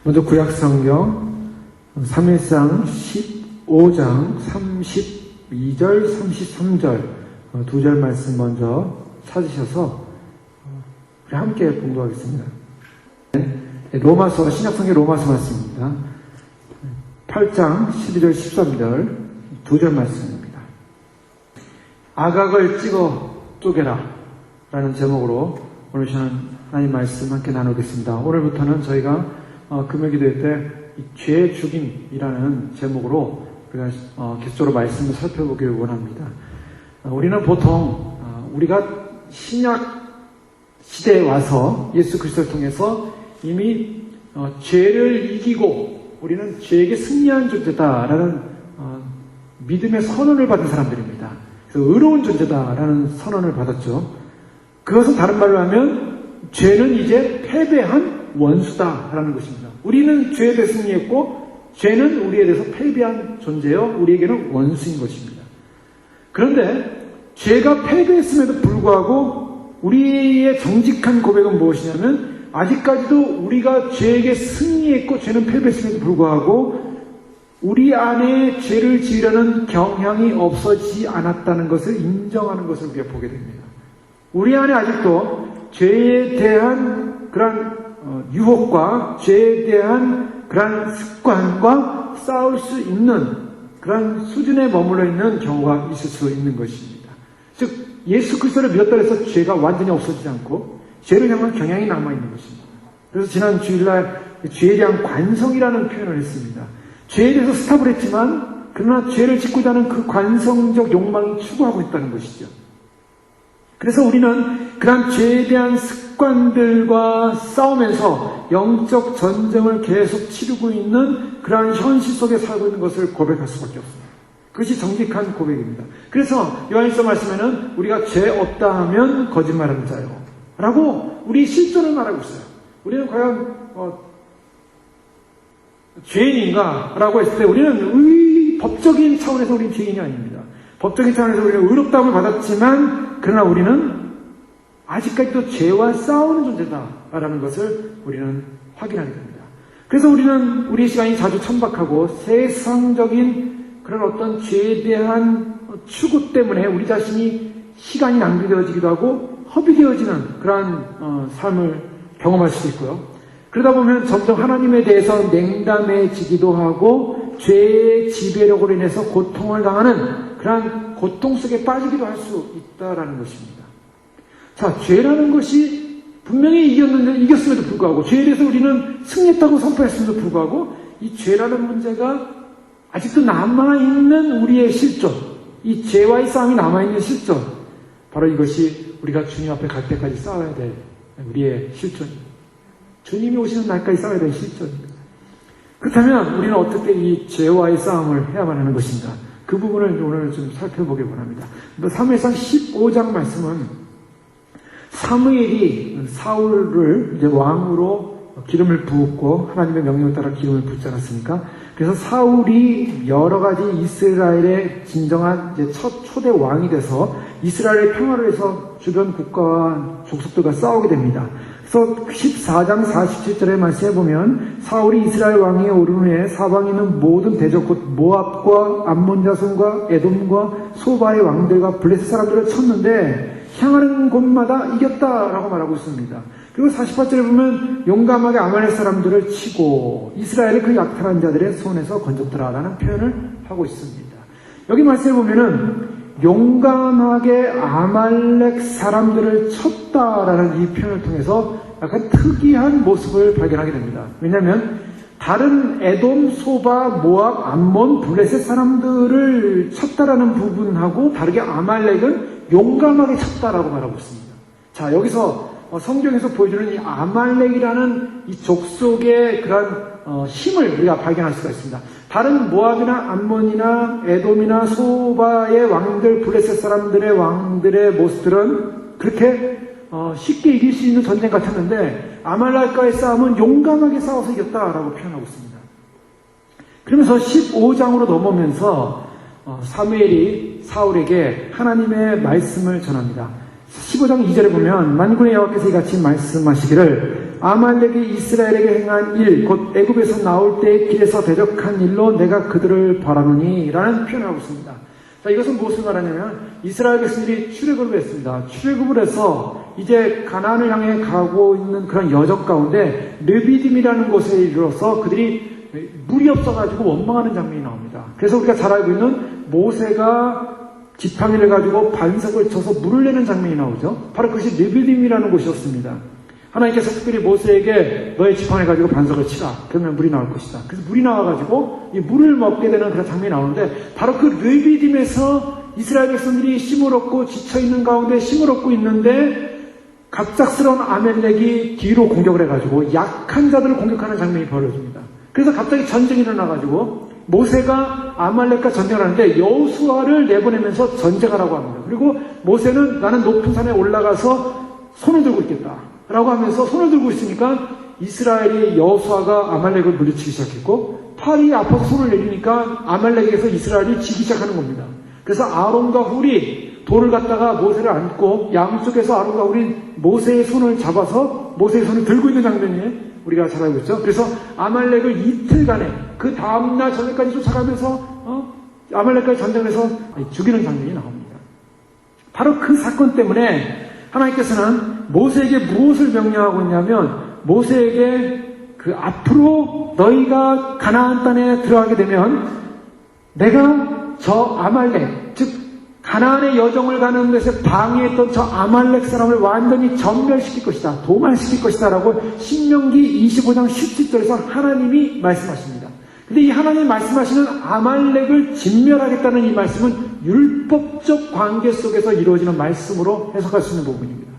먼저 구약성경 사무엘상 15장 32절 33절 두 절 말씀 먼저 찾으셔서 우리 함께 봉독하겠습니다. 로마서, 신약성경 로마서 말씀입니다. 8장 12절 13절 두 절 말씀입니다. 아각을 찍어 쪼개라 라는 제목으로 오늘 저는 하나님 말씀 함께 나누겠습니다. 오늘부터는 저희가 금요 기도회 때 죄 죽임이라는 제목으로 우리가 계속적으로 말씀을 살펴보기를 원합니다. 우리는 보통 우리가 신약 시대에 와서 예수 그리스도를 통해서 이미 죄를 이기고 우리는 죄에게 승리한 존재다라는 믿음의 선언을 받은 사람들입니다. 그래서 의로운 존재다라는 선언을 받았죠. 그것은 다른 말로 하면 죄는 이제 패배한 원수다라는 것입니다. 우리는 죄에 대해 승리했고 죄는 우리에 대해서 패배한 존재요, 우리에게는 원수인 것입니다. 그런데 죄가 패배했음에도 불구하고 우리의 정직한 고백은 무엇이냐면 아직까지도 우리가 죄에게 승리했고 죄는 패배했음에도 불구하고 우리 안에 죄를 지으려는 경향이 없어지지 않았다는 것을 인정하는 것을 우리가 보게 됩니다. 우리 안에 아직도 죄에 대한 그런 유혹과 죄에 대한 그런 습관과 싸울 수 있는 그런 수준에 머물러 있는 경우가 있을 수 있는 것입니다. 즉 예수 그리스도를 믿었다 해서 죄가 완전히 없어지지 않고 죄를 향한 경향이 남아있는 것입니다. 그래서 지난 주일날 죄에 대한 관성이라는 표현을 했습니다. 죄에 대해서 스탑을 했지만 그러나 죄를 짓고자 하는 그 관성적 욕망이 추구하고 있다는 것이죠. 그래서 우리는 그런 죄에 대한 습관들과 싸우면서 영적 전쟁을 계속 치르고 있는 그러한 현실 속에 살고 있는 것을 고백할 수밖에 없습니다. 그것이 정직한 고백입니다. 그래서 요한일서 말씀에는 우리가 죄 없다 하면 거짓말하는 자요 라고 우리 실존을 말하고 있어요. 우리는 과연 죄인인가? 라고 했을 때 우리는 법적인 차원에서 우리는 죄인이 아닙니다. 법적인 차원에서 우리는 의롭다함을 받았지만 그러나 우리는 아직까지도 죄와 싸우는 존재다라는 것을 우리는 확인하게 됩니다. 그래서 우리는 우리의 시간이 자주 천박하고 세상적인 그런 어떤 죄에 대한 추구 때문에 우리 자신이 시간이 낭비되어지기도 하고 허비되어지는 그러한 삶을 경험할 수도 있고요. 그러다 보면 점점 하나님에 대해서 냉담해지기도 하고 죄의 지배력으로 인해서 고통을 당하는 그러한 고통 속에 빠지기도 할 수 있다라는 것입니다. 자, 죄라는 것이 분명히 이겼음에도 불구하고 죄에 대해서 우리는 승리했다고 선포했음에도 불구하고 이 죄라는 문제가 아직도 남아있는 우리의 실존, 이 죄와의 싸움이 남아있는 실존, 바로 이것이 우리가 주님 앞에 갈 때까지 싸워야 될 우리의 실존입니다. 주님이 오시는 날까지 싸워야 될 실존입니다. 그렇다면 우리는 어떻게 이 죄와의 싸움을 해야만 하는 것인가? 그 부분을 오늘 좀 살펴보기 원합니다. 사무엘상 15장 말씀은 사무엘이 사울을 이제 왕으로 기름을 부었고 하나님의 명령을 따라 기름을 붓지 않았습니까? 그래서 사울이 여러 가지 이스라엘의 진정한 이제 첫 초대 왕이 돼서 이스라엘의 평화를 위해서 주변 국가와 족속들과 싸우게 됩니다. 그래서 14장 47절의 말씀에 보면 사울이 이스라엘 왕위에 오른 후에 사방에 있는 모든 대적 곧 모압과 암몬 자손과 에돔과 소바의 왕들과 블레셋 사람들을 쳤는데 향하는 곳마다 이겼다라고 말하고 있습니다. 그리고 48절에 보면 용감하게 아말렉 사람들을 치고 이스라엘의 그 약탈한 자들의 손에서 건졌더라라는 표현을 하고 있습니다. 여기 말씀에 보면은 용감하게 아말렉 사람들을 쳤다라는 이 표현을 통해서 약간 특이한 모습을 발견하게 됩니다. 왜냐하면 다른 에돔, 소바, 모압, 암몬, 블레셋 사람들을 쳤다라는 부분하고 다르게 아말렉은 용감하게 쳤다라고 말하고 있습니다. 자, 여기서 성경에서 보여주는 이 아말렉이라는 이 족속의 그런 힘을 우리가 발견할 수가 있습니다. 다른 모압이나 암몬이나 에돔이나 소바의 왕들, 블레셋 사람들의 왕들의 모습들은 그렇게 쉽게 이길 수 있는 전쟁 같았는데 아말렉과의 싸움은 용감하게 싸워서 이겼다라고 표현하고 있습니다. 그러면서 15장으로 넘어오면서 사무엘이 사울에게 하나님의 말씀을 전합니다. 15장 2절에 보면 만군의 여호와께서 이같이 말씀하시기를 아말렉이 이스라엘에게 행한 일, 곧 애굽에서 나올 때의 길에서 대적한 일로 내가 그들을 벌하노니 라는 표현을 하고 있습니다. 자, 이것은 무엇을 말하냐면 이스라엘 백성들이 출애굽을 했습니다. 출애굽을 해서 이제 가나안을 향해 가고 있는 그런 여정 가운데 르비딤이라는 곳에 이르러서 그들이 물이 없어가지고 원망하는 장면이 나옵니다. 그래서 우리가 잘 알고 있는 모세가 지팡이를 가지고 반석을 쳐서 물을 내는 장면이 나오죠. 바로 그것이 르비딤이라는 곳이었습니다. 하나님께서 특별히 모세에게 너의 지팡이를 가지고 반석을 치라. 그러면 물이 나올 것이다. 그래서 물이 나와가지고 이 물을 먹게 되는 그런 장면이 나오는데 바로 그 르비딤에서 이스라엘 백성들이 힘을 얻고 지쳐있는 가운데 힘을 얻고 있는데 갑작스러운 아멜렉이 뒤로 공격을 해가지고 약한 자들을 공격하는 장면이 벌어집니다. 그래서 갑자기 전쟁이 일어나가지고 모세가 아말렉과 전쟁을 하는데 여호수아를 내보내면서 전쟁하라고 합니다. 그리고 모세는 나는 높은 산에 올라가서 손을 들고 있겠다 라고 하면서 손을 들고 있으니까 이스라엘이 여호수아가 아말렉을 물리치기 시작했고 팔이 아파서 손을 내리니까 아말렉에서 이스라엘이 지기 시작하는 겁니다. 그래서 아론과 훌이 돌을 갖다가 모세를 안고 양쪽에서 아론과 훌이 모세의 손을 잡아서 모세의 손을 들고 있는 장면이 우리가 잘 알고 있죠. 그래서 아말렉을 이틀간에 그 다음날 저녁까지 쫓아가면서 아말렉까지 전쟁해서 죽이는 장면이 나옵니다. 바로 그 사건 때문에 하나님께서는 모세에게 무엇을 명령하고 있냐면 모세에게 그 앞으로 너희가 가나안 땅에 들어가게 되면 내가 저 아말렉 즉 가나안의 여정을 가는 것에 방해했던 저 아말렉 사람을 완전히 전멸시킬 것이다. 도말시킬 것이다. 라고 신명기 25장 17절에서 하나님이 말씀하십니다. 근데 이 하나님이 말씀하시는 아말렉을 진멸하겠다는 이 말씀은 율법적 관계 속에서 이루어지는 말씀으로 해석할 수 있는 부분입니다.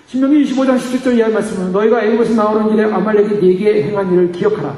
신명기 25장 17절 이하의 말씀은 너희가 애굽에서 나오는 길에 아말렉이 네게 행한 일을 기억하라.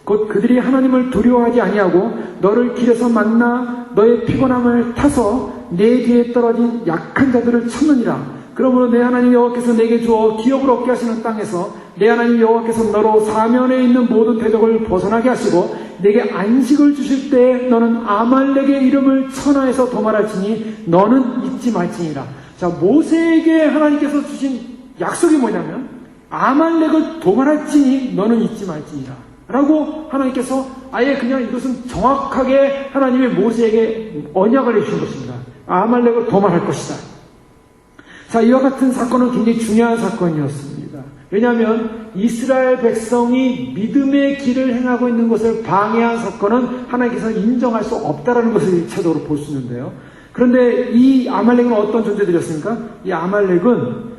곧 그들이 하나님을 두려워하지 아니하고 너를 길에서 만나 너의 피곤함을 타서 내 뒤에 떨어진 약한 자들을 쳤느니라. 그러므로 내 하나님 여호와께서 내게 주어 기업을 얻게 하시는 땅에서 내 하나님 여호와께서 너로 사면에 있는 모든 대적을 벗어나게 하시고 내게 안식을 주실 때에 너는 아말렉의 이름을 천하에서 도말할지니 너는 잊지 말지니라. 자, 모세에게 하나님께서 주신 약속이 뭐냐면 아말렉을 도말할지니 너는 잊지 말지니라 라고 하나님께서 아예 그냥 이것은 정확하게 하나님의 모세에게 언약을 해주신 것입니다. 아말렉을 도말할 것이다. 자, 이와 같은 사건은 굉장히 중요한 사건이었습니다. 왜냐하면 이스라엘 백성이 믿음의 길을 행하고 있는 것을 방해한 사건은 하나님께서 인정할 수 없다는 것을 1차적으로 볼 수 있는데요. 그런데 이 아말렉은 어떤 존재들이었습니까? 이 아말렉은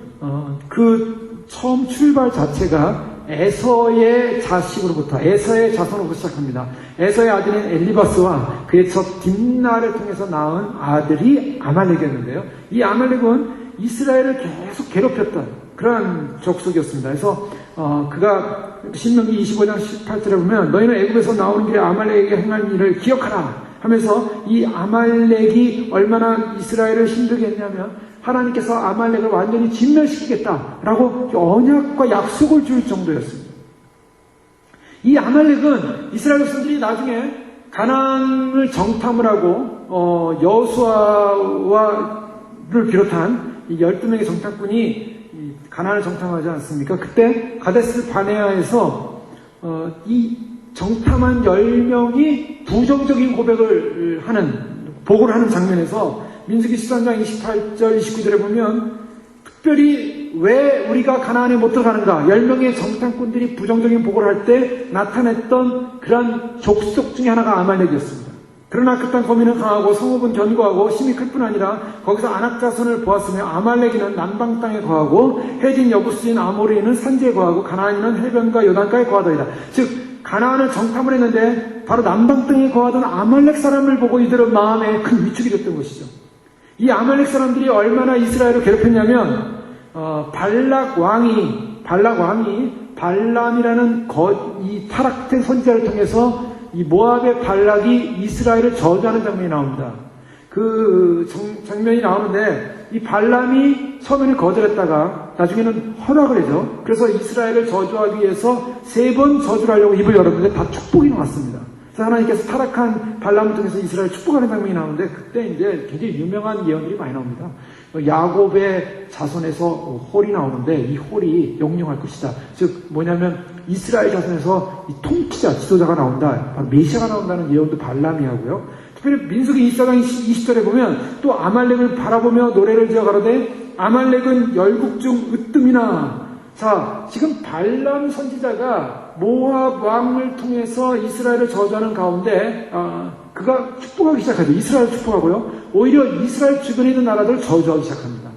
그 처음 출발 자체가 에서의 자식으로부터, 에서의 자손으로부터 시작합니다. 에서의 아들인 엘리바스와 그의 첫 딥나를 통해서 낳은 아들이 아말렉이었는데요. 이 아말렉은 이스라엘을 계속 괴롭혔던 그러한 족속이었습니다. 그래서 그가 신명기 25장 18절에 보면 너희는 애굽에서 나오는 길에 아말렉에게 행한 일을 기억하라 하면서 이 아말렉이 얼마나 이스라엘을 힘들게 했냐면 하나님께서 아말렉을 완전히 진멸시키겠다라고 언약과 약속을 줄 정도였습니다. 이 아말렉은 이스라엘 백성들이 나중에 가나안을 정탐을 하고 여호수아를 비롯한 이 12명의 정탐꾼이 가나안을 정탐하지 않습니까? 그때 가데스 바네아에서 이 정탐한 10명이 부정적인 고백을 보고를 하는 장면에서 민수기 13장 28절 29절에 보면 특별히 왜 우리가 가나안에 못 들어가는가 10명의 정탐꾼들이 부정적인 보고를 할 때 나타냈던 그런 족속 중에 하나가 아말렉이었습니다. 그러나 그 땅 거민은 강하고 성읍은 견고하고 힘이 클 뿐 아니라 거기서 아낙 자손을 보았으며 아말렉인은 남방 땅에 거하고 해진 여부스인 아모리인은 산지에 거하고 가나안인은 해변과 요단가에 거하더이다. 즉 가나안을 정탐을 했는데 바로 남방 땅에 거하던 아말렉 사람을 보고 이들은 마음에 큰 위축이 됐던 것이죠. 이 아말렉 사람들이 얼마나 이스라엘을 괴롭혔냐면 발락 왕이 발람이라는 이 타락된 선지자를 통해서 이 모압의 발락이 이스라엘을 저주하는 장면이 나옵니다. 그 장면이 나오는데 이 발람이 처음에는 거절했다가 나중에는 허락을 해죠. 그래서 이스라엘을 저주하기 위해서 3번 저주를 하려고 입을 열었는데 다 축복이 나왔습니다. 그래서 하나님께서 타락한 발람을 통해서 이스라엘 축복하는 장면이 나오는데 그때 이제 굉장히 유명한 예언들이 많이 나옵니다. 야곱의 자손에서 홀이 나오는데 이 홀이 영영할 것이다. 즉 뭐냐면 이스라엘 자손에서 이 통치자, 지도자가 나온다. 바로 메시아가 나온다는 예언도 발람이 하고요. 특별히 민수기 24장 20절에 보면 또 아말렉을 바라보며 노래를 지어 가로되 아말렉은 열국 중 으뜸이나. 자, 지금 발람 선지자가 모압 왕을 통해서 이스라엘을 저주하는 가운데 그가 축복하기 시작하죠. 이스라엘을 축복하고요. 오히려 이스라엘 주변에 있는 나라들을 저주하기 시작합니다.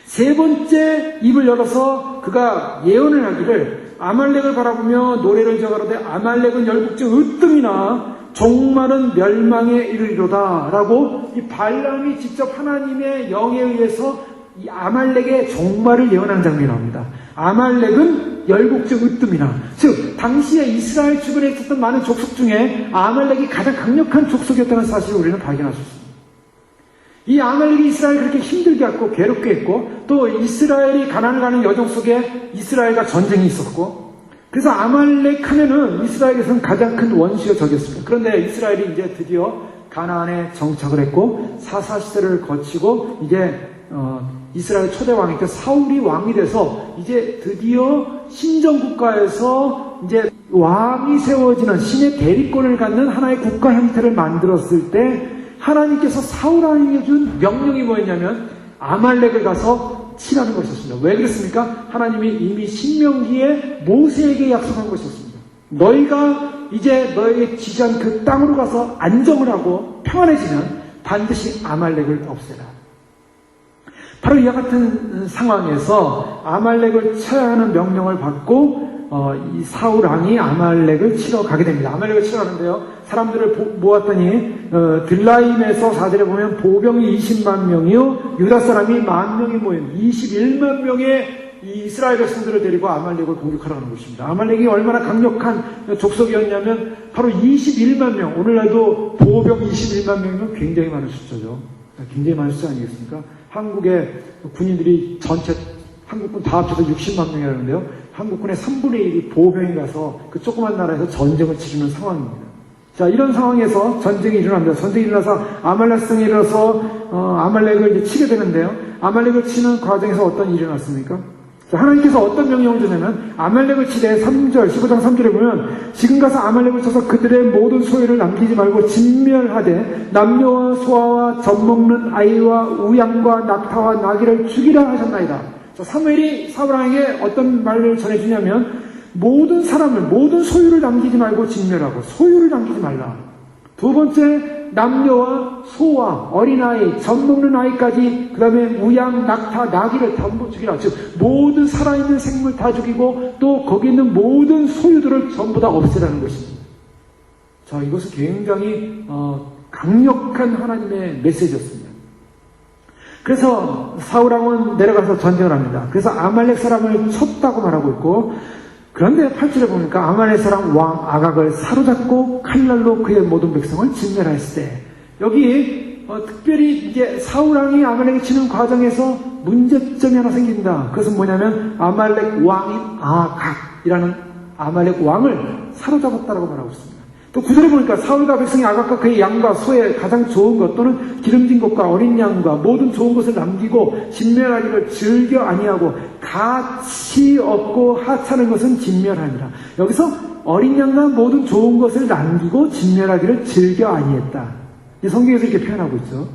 세 번째 입을 열어서 그가 예언을 하기를 아말렉을 바라보며 노래를 지어 가로되 아말렉은 열국 중 으뜸이나 종말은 멸망에 이르리로다 라고 이 발람이 직접 하나님의 영에 의해서 이 아말렉의 종말을 예언하는 장면이 나옵니다. 아말렉은 열국 중 으뜸이나, 즉 당시에 이스라엘 주변에 있었던 많은 족속 중에 아말렉이 가장 강력한 족속이었다는 사실을 우리는 발견할 수 있습니다. 이 아말렉이 이스라엘을 그렇게 힘들게 했고 괴롭게 했고 또 이스라엘이 가나안을 가는 여정 속에 이스라엘과 전쟁이 있었고, 그래서 아말렉 하면은 이스라엘에서는 가장 큰 원수여 적이었습니다. 그런데 이스라엘이 이제 드디어 가나안에 정착을 했고 사사시대를 거치고 이제 이스라엘 초대 왕이 사울이 왕이 돼서 이제 드디어 신정국가에서 이제 왕이 세워지는 신의 대리권을 갖는 하나의 국가 형태를 만들었을 때 하나님께서 사울 왕에게 준 명령이 뭐였냐면 아말렉을 가서 치라는 것이었습니다. 왜 그랬습니까? 하나님이 이미 신명기에 모세에게 약속한 것이었습니다. 너희가 이제 너에게 지시한 그 땅으로 가서 안정을 하고 평안해지면 반드시 아말렉을 없애라. 바로 이와 같은 상황에서 아말렉을 쳐야 하는 명령을 받고 이 사울 왕이 아말렉을 치러 가게 됩니다. 아말렉을 치러 가는데요. 사람들을 모았더니 들라임에서 4절에 보면 보병이 20만 명이요 유다 사람이 10,000명이 모인 21만 명의 이 이스라엘 백성들을 데리고 아말렉을 공격하러 가는 것입니다. 아말렉이 얼마나 강력한 족속이었냐면 바로 21만 명, 오늘날도 보병 21만 명이면 굉장히 많은 숫자죠. 굉장히 많은 숫자 아니겠습니까? 한국의 군인들이 전체 한국군 다 합쳐서 60만 명이라는데요. 한국군의 3분의 1이 보병이 가서 그 조그만 나라에서 전쟁을 치르는 상황입니다. 자, 이런 상황에서 전쟁이 일어납니다. 전쟁이 일어나서 아말렉성이 일어나서 아말렉을 이제 치게 되는데요. 아말렉을 치는 과정에서 어떤 일이 일어났습니까? 자, 하나님께서 어떤 명령을 주냐면 아말렉을 치되 3절, 15장 3절에 보면 지금 가서 아말렉을 쳐서 그들의 모든 소유를 남기지 말고 진멸하되 남녀와 소아와 젖먹는 아이와 우양과 낙타와 나귀를 죽이라 하셨나이다. 자, 사무엘이 사울왕에게 어떤 말을 전해주냐면 모든 사람을, 모든 소유를 남기지 말고 진멸하고 소유를 남기지 말라. 두 번째, 남녀와 소와 어린아이, 젖먹는 아이까지, 그 다음에 우양, 낙타, 나귀를 전부 죽이라. 즉 모든 살아있는 생물 다 죽이고 또 거기 있는 모든 소유들을 전부 다 없애라는 것입니다. 자, 이것은 굉장히 강력한 하나님의 메시지였습니다. 그래서 사울왕은 내려가서 전쟁을 합니다. 그래서 아말렉 사람을 쳤다고 말하고 있고, 그런데 8절에 보니까 아말렉 사람 왕 아각을 사로잡고 칼날로 그의 모든 백성을 진멸하였을 때, 여기 특별히 이제 사울왕이 아말렉을 치는 과정에서 문제점이 하나 생긴다. 그것은 뭐냐면 아말렉 왕인 아각이라는 아말렉 왕을 사로잡았다라고 말하고 있습니다. 또 9절에 보니까 사울과 백성이 아각과 그의 양과 소의 가장 좋은 것 또는 기름진 것과 어린 양과 모든 좋은 것을 남기고 진멸하기를 즐겨 아니하고 가치 없고 하찮은 것은 진멸하니라. 여기서 어린 양과 모든 좋은 것을 남기고 진멸하기를 즐겨 아니했다. 이 성경에서 이렇게 표현하고 있죠.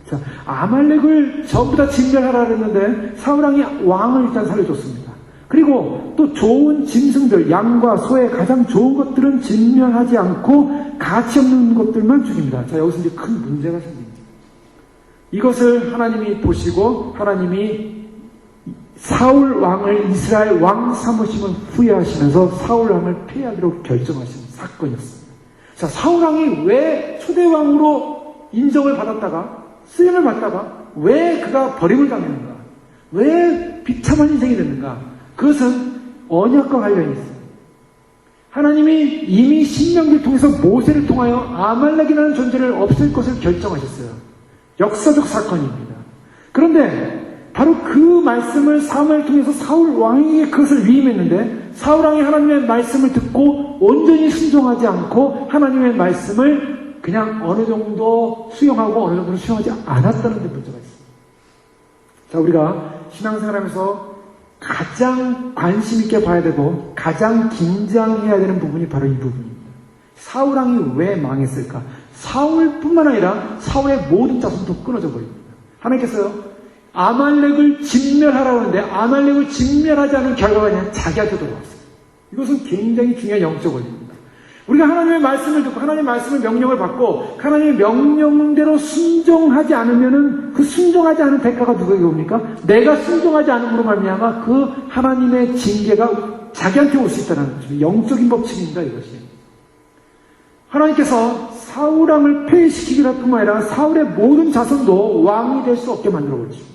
자, 아말렉을 전부 다 진멸하라 그랬는데 사울왕이 왕을 일단 살려줬습니다. 그리고 또 좋은 짐승들, 양과 소의 가장 좋은 것들은 진멸하지 않고 가치 없는 것들만 죽입니다. 자, 여기서 이제 큰 문제가 생깁니다. 이것을 하나님이 보시고 하나님이 사울 왕을 이스라엘 왕 삼으심을 후회하시면서 사울 왕을 폐하기로 결정하신 사건이었습니다. 자, 사울 왕이 왜 초대왕으로 인정을 받았다가 쓰임을 받다가 왜 그가 버림을 당했는가? 왜 비참한 인생이 됐는가? 그것은 언약과 관련이 있어요. 하나님이 이미 신명기를 통해서 모세를 통하여 아말렉이라는 존재를 없앨 것을 결정하셨어요. 역사적 사건입니다. 그런데 바로 그 말씀을 사무엘을 통해서 사울 왕에게 그것을 위임했는데 사울 왕이 하나님의 말씀을 듣고 온전히 순종하지 않고 하나님의 말씀을 그냥 어느 정도 수용하고 어느 정도 수용하지 않았다는 데 문제가 있습니다. 자, 우리가 신앙생활하면서 가장 관심 있게 봐야 되고 가장 긴장해야 되는 부분이 바로 이 부분입니다. 사울왕이 왜 망했을까? 사울뿐만 아니라 사울의 모든 자손도 끊어져 버립니다. 하나님께서요, 아말렉을 진멸하라고 하는데 아말렉을 진멸하지 않은 결과가 그냥 자기한테 돌아왔어요. 이것은 굉장히 중요한 영적 원리입니다. 우리가 하나님의 말씀을 듣고 하나님의 말씀을 명령을 받고 하나님의 명령대로 순종하지 않으면은 그 순종하지 않은 대가가 누구에게 옵니까? 내가 순종하지 않음으로 말미암아 그 하나님의 징계가 자기한테 올 수 있다는 거죠. 영적인 법칙입니다, 이것이. 하나님께서 사울왕을 폐위시키기를 뿐만 아니라 사울의 모든 자손도 왕이 될 수 없게 만들어버리죠.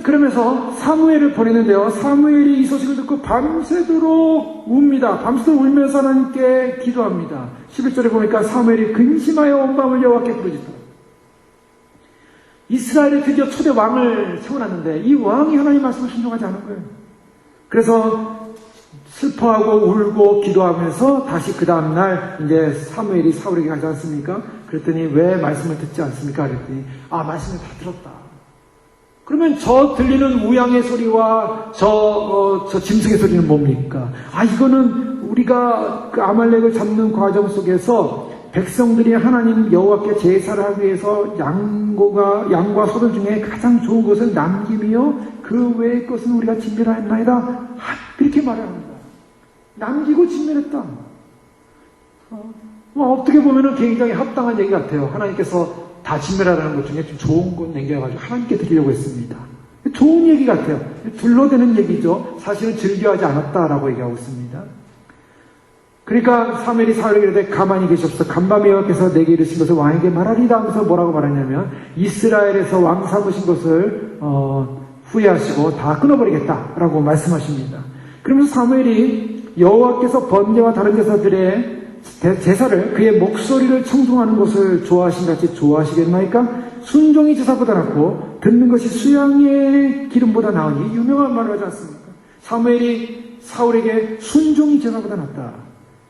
그러면서 사무엘을 보내는데요. 사무엘이 이 소식을 듣고 밤새도록 웁니다. 밤새도록 울면서 하나님께 기도합니다. 11절에 보니까 사무엘이 근심하여 온 밤을 여호와께 부르짖더라. 이스라엘에 드디어 초대 왕을 세워놨는데 이 왕이 하나님 말씀을 순종하지 않은 거예요. 그래서 슬퍼하고 울고 기도하면서 다시 그 다음날 이제 사무엘이 사울에게 가지 않습니까? 그랬더니 왜 말씀을 듣지 않습니까? 그랬더니 말씀을 다 들었다. 그러면 저 들리는 우양의 소리와 저 짐승의 소리는 뭡니까? 이거는 우리가 그 아말렉을 잡는 과정 속에서 백성들이 하나님 여호와께 제사를 하기 위해서 양과 소들 중에 가장 좋은 것을 남김이요 그 외의 것은 우리가 진멸하였나이다. 이렇게 말합니다. 남기고 진멸했다. 어떻게 보면은 굉장히 합당한 얘기 같아요. 하나님께서 다 진멸하라는 것 중에 좀 좋은 것 남겨가지고 하나님께 드리려고 했습니다. 좋은 얘기 같아요. 둘러대는 얘기죠. 사실은 즐겨하지 않았다라고 얘기하고 있습니다. 그러니까 사무엘이 사울에게 이르되 가만히 계시옵소서. 간밤에 여호와께서 내게 이르신 것을 왕에게 말하리라 하면서 뭐라고 말하냐면 이스라엘에서 왕 삼으신 것을 후회하시고 다 끊어버리겠다라고 말씀하십니다. 그러면서 사무엘이 여호와께서 번제와 다른 제사들의 제사를 그의 목소리를 청송하는 것을 좋아하신 같이 좋아하시겠나이까? 순종이 제사보다 낫고 듣는 것이 수양의 기름보다 나으니 유명한 말을 하지 않습니까? 사무엘이 사울에게 순종이 제사보다 낫다.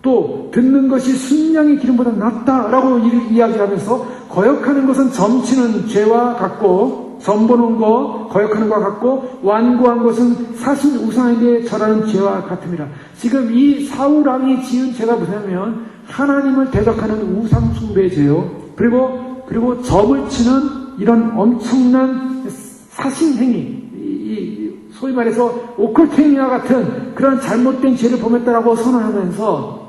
또 듣는 것이 순양의 기름보다 낫다라고 이야기하면서 거역하는 것은 점치는 죄와 같고 선보는 것, 거역하는 것과 같고 완고한 것은 사신 우상에게 절하는 죄와 같음이라. 지금 이 사울왕이 지은 죄가 무엇이냐면 하나님을 대적하는 우상 숭배의 죄요. 그리고 점을 치는 이런 엄청난 사신 행위, 소위 말해서 오컬트 행위와 같은 그런 잘못된 죄를 범했다라고 선언하면서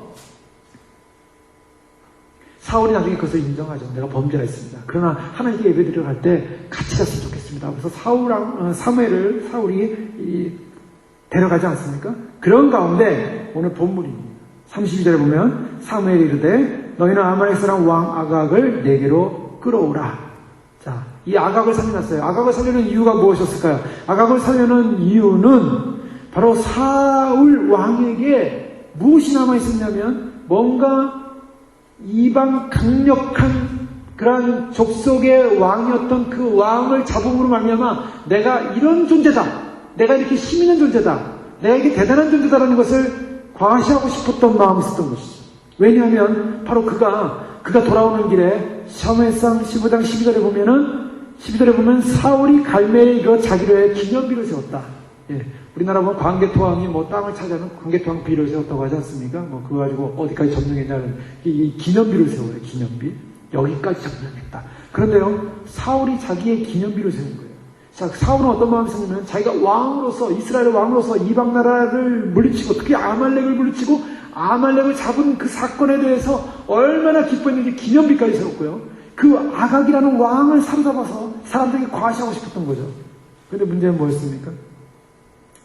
사울이 나중에 그것을 인정하죠. 내가 범죄가 있습니다. 그러나 하나님께 예배드리러 갈 때 같이 갔으면 좋겠습니다. 그래서 사무엘을 사울이 데려가지 않습니까? 그런 가운데 오늘 본문입니다. 32절에 보면 사무엘이 이르되 너희는 아말렉 사람 왕 아각을 내게로 끌어오라. 자, 이 아각을 살려놨어요. 아각을 살려는 이유가 무엇이었을까요? 아각을 살려는 이유는 바로 사울 왕에게 무엇이 남아있었냐면 뭔가 이방 강력한 그러한 족속의 왕이었던 그 왕을 잡음으로 말미암아 내가 이런 존재다. 내가 이렇게 힘 있는 존재다. 내가 이렇게 대단한 존재다라는 것을 과시하고 싶었던 마음이 있었던 것이죠. 왜냐하면 바로 그가 돌아오는 길에 샤무엘상 15장 12절에 보면 사울이 갈멜에 이르러 자기로 해 기념비를 세웠다. 예. 우리나라 보면 광개토왕이 땅을 차지하는 광개토왕 비를 세웠다고 하지 않습니까? 그거 가지고 어디까지 점령했냐는 이 기념비를 세워요. 기념비. 여기까지 점령했다. 그런데요, 사울이 자기의 기념비를 세운 거예요. 자, 사울은 어떤 마음이 생기면 자기가 왕으로서, 이스라엘의 왕으로서 이방 나라를 물리치고, 특히 아말렉을 물리치고, 아말렉을 잡은 그 사건에 대해서 얼마나 기뻐했는지 기념비까지 세웠고요. 그 아각이라는 왕을 사로잡아서 사람들에게 과시하고 싶었던 거죠. 그런데 문제는 뭐였습니까?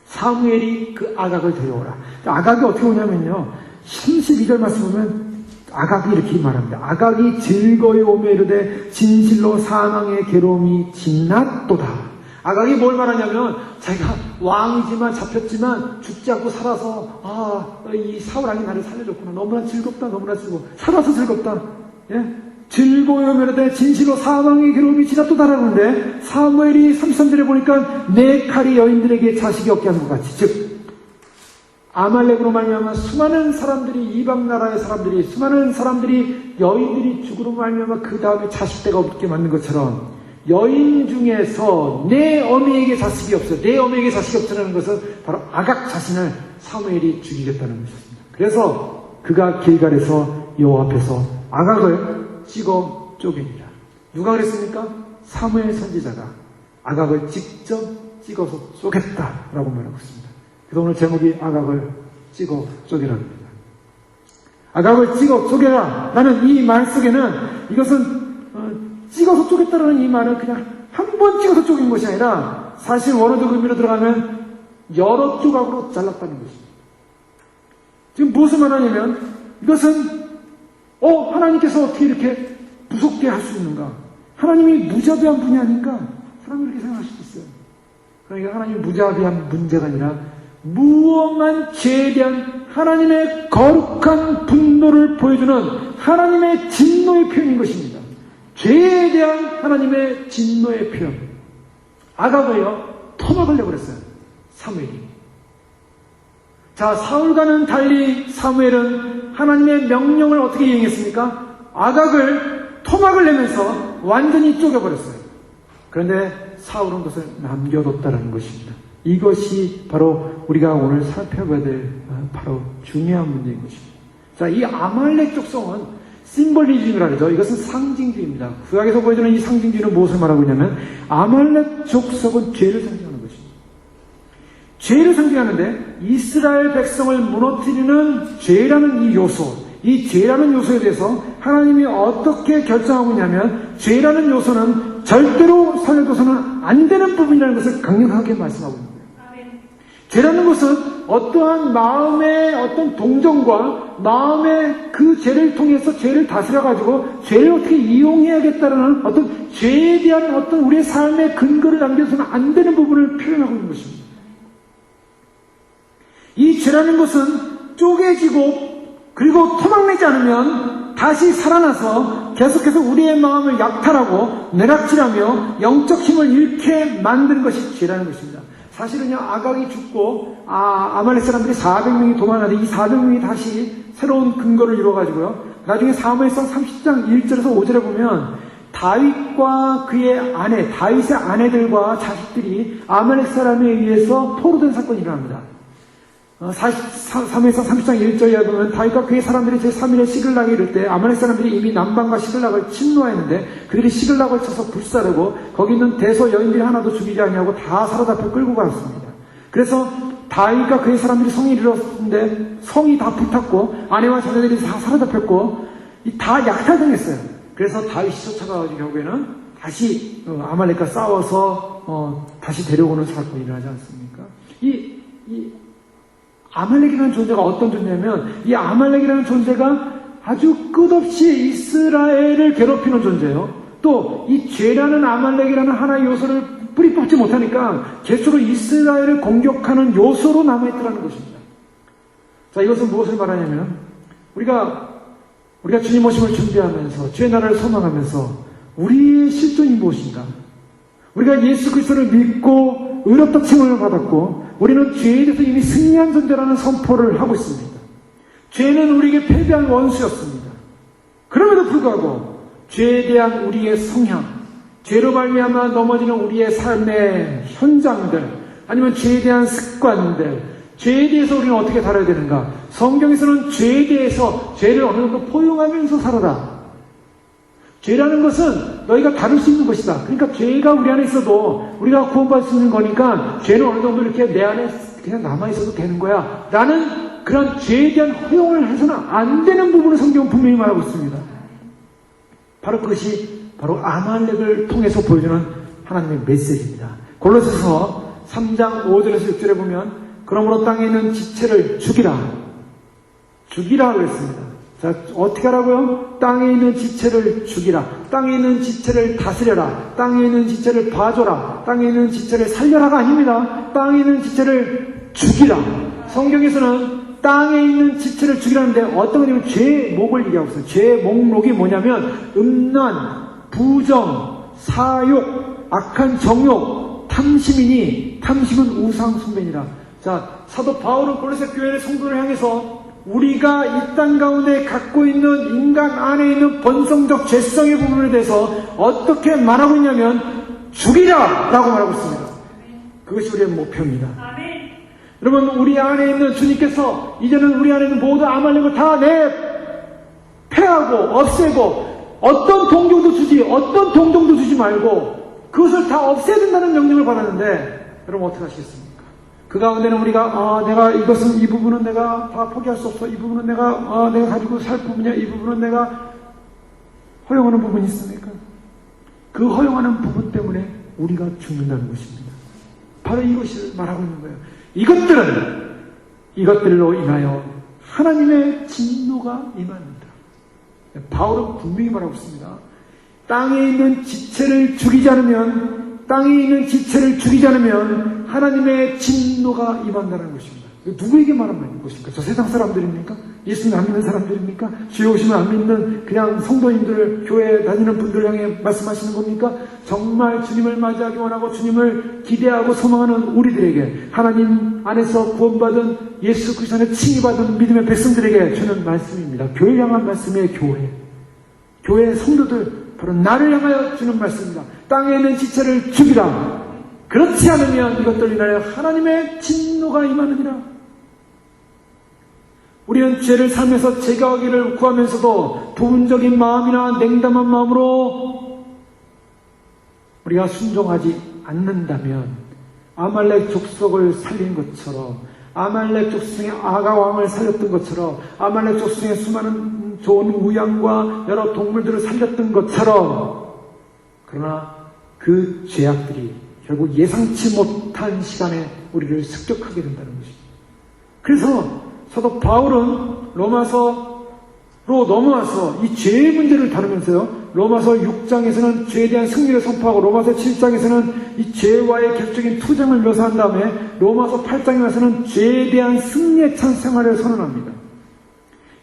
사무엘이 그 아각을 데려오라. 아각이 어떻게 오냐면요. 32절 말씀 보면 아각이 이렇게 말합니다. 아각이 즐거이 오며 이르되 진실로 사망의 괴로움이 진났도다. 아각이 뭘 말하냐면 자기가 왕이지만 잡혔지만 죽지 않고 살아서 이 사울왕이 나를 살려줬구나. 너무나 즐겁다. 너무나 즐거워. 살아서 즐겁다. 예? 즐거이 오며 이르되 진실로 사망의 괴로움이 진났도다라는데 사무엘이 33절에 보니까 내 칼이 여인들에게 자식이 없게 하는 것 같이 즉 아말렉으로 말미암아 수많은 사람들이 이방 나라의 사람들이 수많은 사람들이 여인들이 죽으로 말미암아 그 다음에 자식대가 없게 만든 것처럼 여인 중에서 내 어미에게 자식이 없어. 내 어미에게 자식이 없다는 것은 바로 아각 자신을 사무엘이 죽이겠다는 것이었습니다. 그래서 그가 길갈에서 여호와 앞에서 아각을 찍어 쪼개니라. 누가 그랬습니까? 사무엘 선지자가 아각을 직접 찍어서 쪼갰다라고 말하고 있습니다. 그래서 오늘 제목이 아각을 찍어 쪼개라입니다. 아각을 찍어 쪼개라 라는 이 말 속에는 이것은 찍어서 쪼갰다라는 이 말은 그냥 한 번 찍어서 쪼갠 것이 아니라 사실 원어적 의미로 들어가면 여러 조각으로 잘랐다는 것입니다. 지금 무엇을 말하냐면 이것은 하나님께서 어떻게 이렇게 무섭게 할 수 있는가? 하나님이 무자비한 분이 아닌가? 사람이 이렇게 생각할 수도 있어요. 그러니까 하나님이 무자비한 문제가 아니라 무엄한 죄에 대한 하나님의 거룩한 분노를 보여주는 하나님의 진노의 표현인 것입니다. 죄에 대한 하나님의 진노의 표현. 아각을요, 토막을 내버렸어요. 사무엘이. 자, 사울과는 달리 사무엘은 하나님의 명령을 어떻게 이행했습니까? 아각을 토막을 내면서 완전히 쪼개버렸어요. 그런데 사울은 그것을 남겨뒀다는 것입니다. 이것이 바로 우리가 오늘 살펴봐야 될 바로 중요한 문제인 것입니다. 자, 이 아말렉 족속은 심볼리즘이라 그러죠. 이것은 상징주의입니다. 구약에서 보여주는 이 상징주의는 무엇을 말하고 있냐면 아말렉 족속은 죄를 상징하는 것입니다. 죄를 상징하는데 이스라엘 백성을 무너뜨리는 죄라는 이 요소, 이 죄라는 요소에 대해서 하나님이 어떻게 결정하고 있냐면 죄라는 요소는 절대로 살려둬서는 안 되는 부분이라는 것을 강력하게 말씀하고 있습니다. 죄라는 것은 어떠한 마음의 어떤 동정과 마음의 그 죄를 통해서 죄를 다스려가지고 죄를 어떻게 이용해야겠다는 어떤 죄에 대한 어떤 우리의 삶의 근거를 남겨서는 안 되는 부분을 표현하고 있는 것입니다. 이 죄라는 것은 쪼개지고 그리고 토막내지 않으면 다시 살아나서 계속해서 우리의 마음을 약탈하고 내락질하며 영적 힘을 잃게 만드는 것이 죄라는 것입니다. 사실은요, 아각이 죽고 아말렉 사람들이 400명이 도망가는데 이 400명이 다시 새로운 근거를 이루어가지고요, 나중에 사무엘상 30장 1절에서 5절에 보면 다윗과 그의 아내, 다윗의 아내들과 자식들이 아말렉 사람에 의해서 포로된 사건이 일어납니다. 사무엘상 30장 1절에 보면 다윗과 그의 사람들이 제3일에 시글락에 이를 때 아말렉 사람들이 이미 남방과 시글락을 침노했는데 그들이 시글락을 쳐서 불사르고 거기 있는 대소 여인들이 하나도 죽이지 아니하고 다 사로잡혀 끌고 갔습니다. 그래서 다윗과 그의 사람들이 성에 이르렀는데 성이 다 불탔고 아내와 자녀들이 다 사로잡혔고 다 약탈당했어요. 그래서 다윗이 쫓아가가지고 결국에는 다시 아말렉과 싸워서 다시 데려오는 사건이 일어나지 않습니까? 이 아말렉이라는 존재가 어떤 존재냐면 이 아말렉이라는 존재가 아주 끝없이 이스라엘을 괴롭히는 존재예요. 또 이 죄라는 아말렉이라는 하나의 요소를 뿌리 뽑지 못하니까 계속으로 이스라엘을 공격하는 요소로 남아있더라는 것입니다. 자, 이것은 무엇을 말하냐면 우리가 주님 오심을 준비하면서 주의 나라를 소망하면서 우리의 실존이 무엇인가? 우리가 예수 그리스도를 믿고 의롭다 칭함을 받았고 우리는 죄에 대해서 이미 승리한 존재라는 선포를 하고 있습니다. 죄는 우리에게 패배한 원수였습니다. 그럼에도 불구하고 죄에 대한 우리의 성향, 죄로 말미암아 넘어지는 우리의 삶의 현장들, 아니면 죄에 대한 습관들, 죄에 대해서 우리는 어떻게 다뤄야 되는가? 성경에서는 죄에 대해서 죄를 어느 정도 포용하면서 살아라. 죄라는 것은 너희가 다룰 수 있는 것이다. 그러니까 죄가 우리 안에 있어도 우리가 구원받을 수 있는 거니까 죄는 어느 정도 이렇게 내 안에 그냥 남아있어도 되는 거야. 라는 그런 죄에 대한 허용을 해서는 안 되는 부분을 성경은 분명히 말하고 있습니다. 바로 그것이 바로 아말렉을 통해서 보여주는 하나님의 메시지입니다. 골로새서 3장 5절에서 6절에 보면 그러므로 땅에 있는 지체를 죽이라 그랬습니다. 자, 어떻게 하라고요? 땅에 있는 지체를 죽이라. 땅에 있는 지체를 다스려라. 땅에 있는 지체를 봐줘라. 땅에 있는 지체를 살려라가 아닙니다. 땅에 있는 지체를 죽이라. 성경에서는 땅에 있는 지체를 죽이라는데 어떤 거냐면 죄의 목을 얘기하고 있어요. 죄의 목록이 뭐냐면 음란, 부정, 사욕, 악한 정욕, 탐심이니 탐심은 우상 숭배니라. 자, 사도 바울은 골로새 교회의 성도를 향해서 우리가 이 땅 가운데 갖고 있는 인간 안에 있는 본성적 죄성의 부분에 대해서 어떻게 말하고 있냐면 죽이라! 라고 말하고 있습니다. 그것이 우리의 목표입니다. 여러분, 우리 안에 있는 주님께서 이제는 우리 안에 있는 모든 아말렉을 다 패하고 없애고 어떤 동정도 주지 말고 그것을 다 없애야 된다는 명령을 받았는데 여러분 어떻게 하시겠습니까? 그 가운데는 우리가 내가 이것은 이 부분은 내가 다 포기할 수 없어. 이 부분은 내가 가지고 살 부분이야. 이 부분은 내가 허용하는 부분이 있습니까? 그 허용하는 부분 때문에 우리가 죽는다는 것입니다. 바로 이것을 말하고 있는 거예요. 이것들로 인하여 하나님의 진노가 임합니다. 바울은 분명히 말하고 있습니다. 땅에 있는 지체를 죽이지 않으면 하나님의 진노가 임한다는 것입니다. 누구에게 말하는 것입니까? 저 세상 사람들입니까? 예수님 안 믿는 사람들입니까? 주여 오시면 안 믿는 그냥 성도님들, 교회 다니는 분들 향해 말씀하시는 겁니까? 정말 주님을 맞이하기 원하고 주님을 기대하고 소망하는 우리들에게, 하나님 안에서 구원받은 예수 그리스도 안에 칭의받은 믿음의 백성들에게 주는 말씀입니다. 교회를 향한 말씀이에요. 교회 성도들, 바로 나를 향하여 주는 말씀입니다. 땅에 있는 지체를 죽이라. 그렇지 않으면 이것들로 인하여 하나님의 진노가 임하느니라. 우리는 죄를 살면서 제거하기를 구하면서도 부분적인 마음이나 냉담한 마음으로 우리가 순종하지 않는다면 아말렉 족속을 살린 것처럼, 아말렉 족속의 아가 왕을 살렸던 것처럼, 아말렉 족속의 수많은 좋은 우양과 여러 동물들을 살렸던 것처럼, 그러나 그 죄악들이 결국 예상치 못한 시간에 우리를 습격하게 된다는 것입니다. 그래서 사도 바울은 로마서로 넘어와서 이 죄의 문제를 다루면서요, 로마서 6장에서는 죄에 대한 승리를 선포하고 로마서 7장에서는 이 죄와의 계속적인 투쟁을 묘사한 다음에 로마서 8장에 와서는 죄에 대한 승리에 찬 생활을 선언합니다.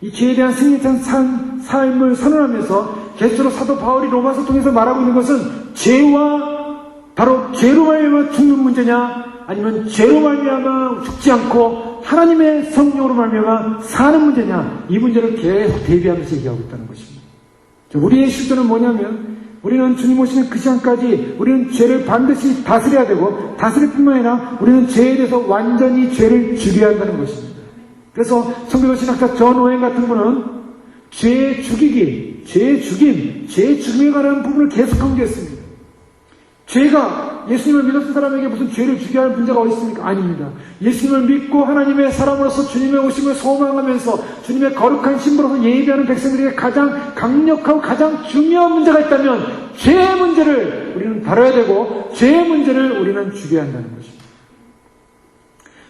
이 죄에 대한 승리에 찬 삶을 선언하면서 계속적으로 사도 바울이 로마서 통해서 말하고 있는 것은 바로 죄로 말미암아 죽는 문제냐, 아니면 죄로 말미암아 죽지 않고 하나님의 성령으로 말미암아 사는 문제냐, 이 문제를 계속 대비하면서 얘기하고 있다는 것입니다. 우리의 실존은 뭐냐면, 우리는 주님 오시는 그 시간까지 우리는 죄를 반드시 다스려야 되고, 다스릴 뿐만 아니라 우리는 죄에 대해서 완전히 죄를 죽여야 한다는 것입니다. 그래서 성경의 신학자 존 오웬 같은 분은 죄의 죽임에 관한 부분을 계속 강조했습니다. 죄가 예수님을 믿었던 사람에게 무슨 죄를 죽여야 할 문제가 어디 있습니까? 아닙니다. 예수님을 믿고 하나님의 사람으로서 주님의 오심을 소망하면서 주님의 거룩한 신부로서 예배하는 백성들에게 가장 강력하고 가장 중요한 문제가 있다면 죄의 문제를 우리는 다뤄야 되고, 죄의 문제를 우리는 죽여야 한다는 것입니다.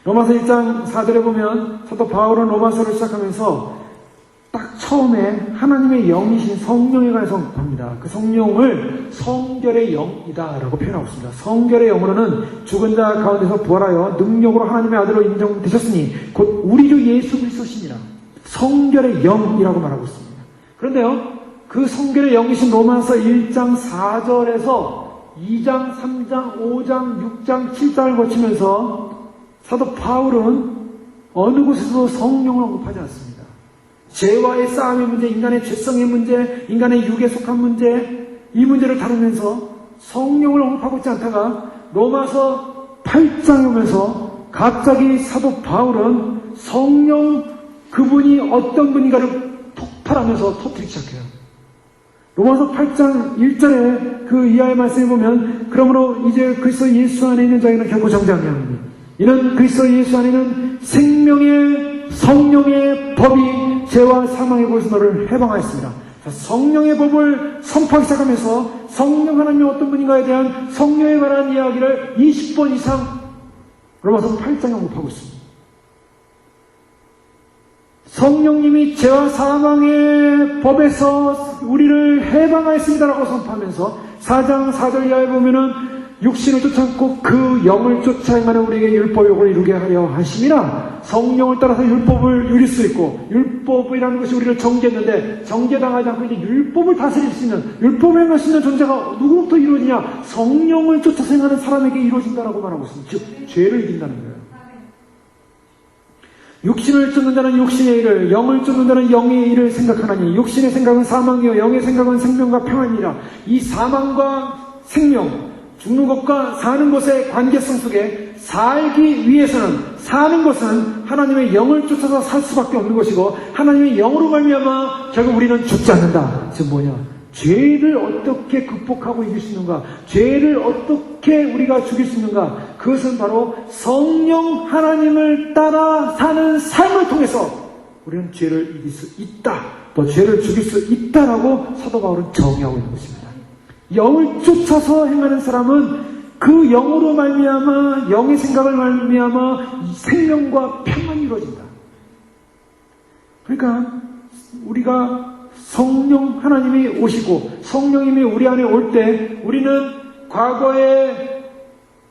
로마서 1장 4절에 보면 사도 바울은 로마서를 시작하면서 딱 처음에 하나님의 영이신 성령에 관해서 언급합니다. 그 성령을 성결의 영이다라고 표현하고 있습니다. 성결의 영으로는 죽은 자 가운데서 부활하여 능력으로 하나님의 아들로 인정되셨으니 곧 우리 주 예수 그리스도시니라. 성결의 영이라고 말하고 있습니다. 그런데요, 그 성결의 영이신 로마서 1장 4절에서 2장, 3장, 5장, 6장, 7장을 거치면서 사도 바울은 어느 곳에서도 성령을 언급하지 않습니다. 죄와의 싸움의 문제, 인간의 죄성의 문제, 인간의 육에 속한 문제, 이 문제를 다루면서 성령을 언급하고 있지 않다가 로마서 8장에 오면서 갑자기 사도 바울은 성령, 그분이 어떤 분인가를 폭발하면서 터뜨리기 시작해요. 로마서 8장 1절에 그 이하의 말씀을 보면, 그러므로 이제 그리스도 예수 안에 있는 자에게는 결코 정죄함이 없느니 이는 그리스도 예수 안에는 생명의 성령의 법이 죄와 사망의 법에서 너를 해방하였습니다. 자, 성령의 법을 선포하기 시작하면서 성령 하나님이 어떤 분인가에 대한 성령에 관한 이야기를 20번 이상 로마서 8장에 언급하고 있습니다. 성령님이 죄와 사망의 법에서 우리를 해방하였습니다라고 선포하면서 4장 4절 이하에 보면은 육신을 쫓아않고 그 영을 쫓아 행하는 우리에게 율법을 이루게 하려 하심이라. 성령을 따라서 율법을 이룰 수 있고, 율법이라는 것이 우리를 정죄했는데 정죄당하지 않고 이제 율법을 다스릴 수 있는, 율법을 행할 수 있는 존재가 누구부터 이루어지냐? 성령을 쫓아서 행하는 사람에게 이루어진다라고 말하고 있습니다. 즉 죄를 이긴다는 거예요. 육신을 쫓는 자는 육신의 일을, 영을 쫓는 자는 영의 일을 생각하나니 육신의 생각은 사망이요 영의 생각은 생명과 평안이라. 이 사망과 생명, 죽는 것과 사는 것의 관계성 속에 살기 위해서는, 사는 것은 하나님의 영을 쫓아서 살 수밖에 없는 것이고, 하나님의 영으로 말미암아 결국 우리는 죽지 않는다. 즉 뭐냐? 죄를 어떻게 극복하고 이길 수 있는가? 죄를 어떻게 우리가 죽일 수 있는가? 그것은 바로 성령 하나님을 따라 사는 삶을 통해서 우리는 죄를 이길 수 있다. 또 죄를 죽일 수 있다라고 사도 바울은 정의하고 있는 것입니다. 영을 쫓아서 행하는 사람은 그 영으로 말미암아, 영의 생각을 말미암아 생명과 평안이 이루어진다. 그러니까 우리가 성령 하나님이 오시고 성령님이 우리 안에 올 때 우리는 과거에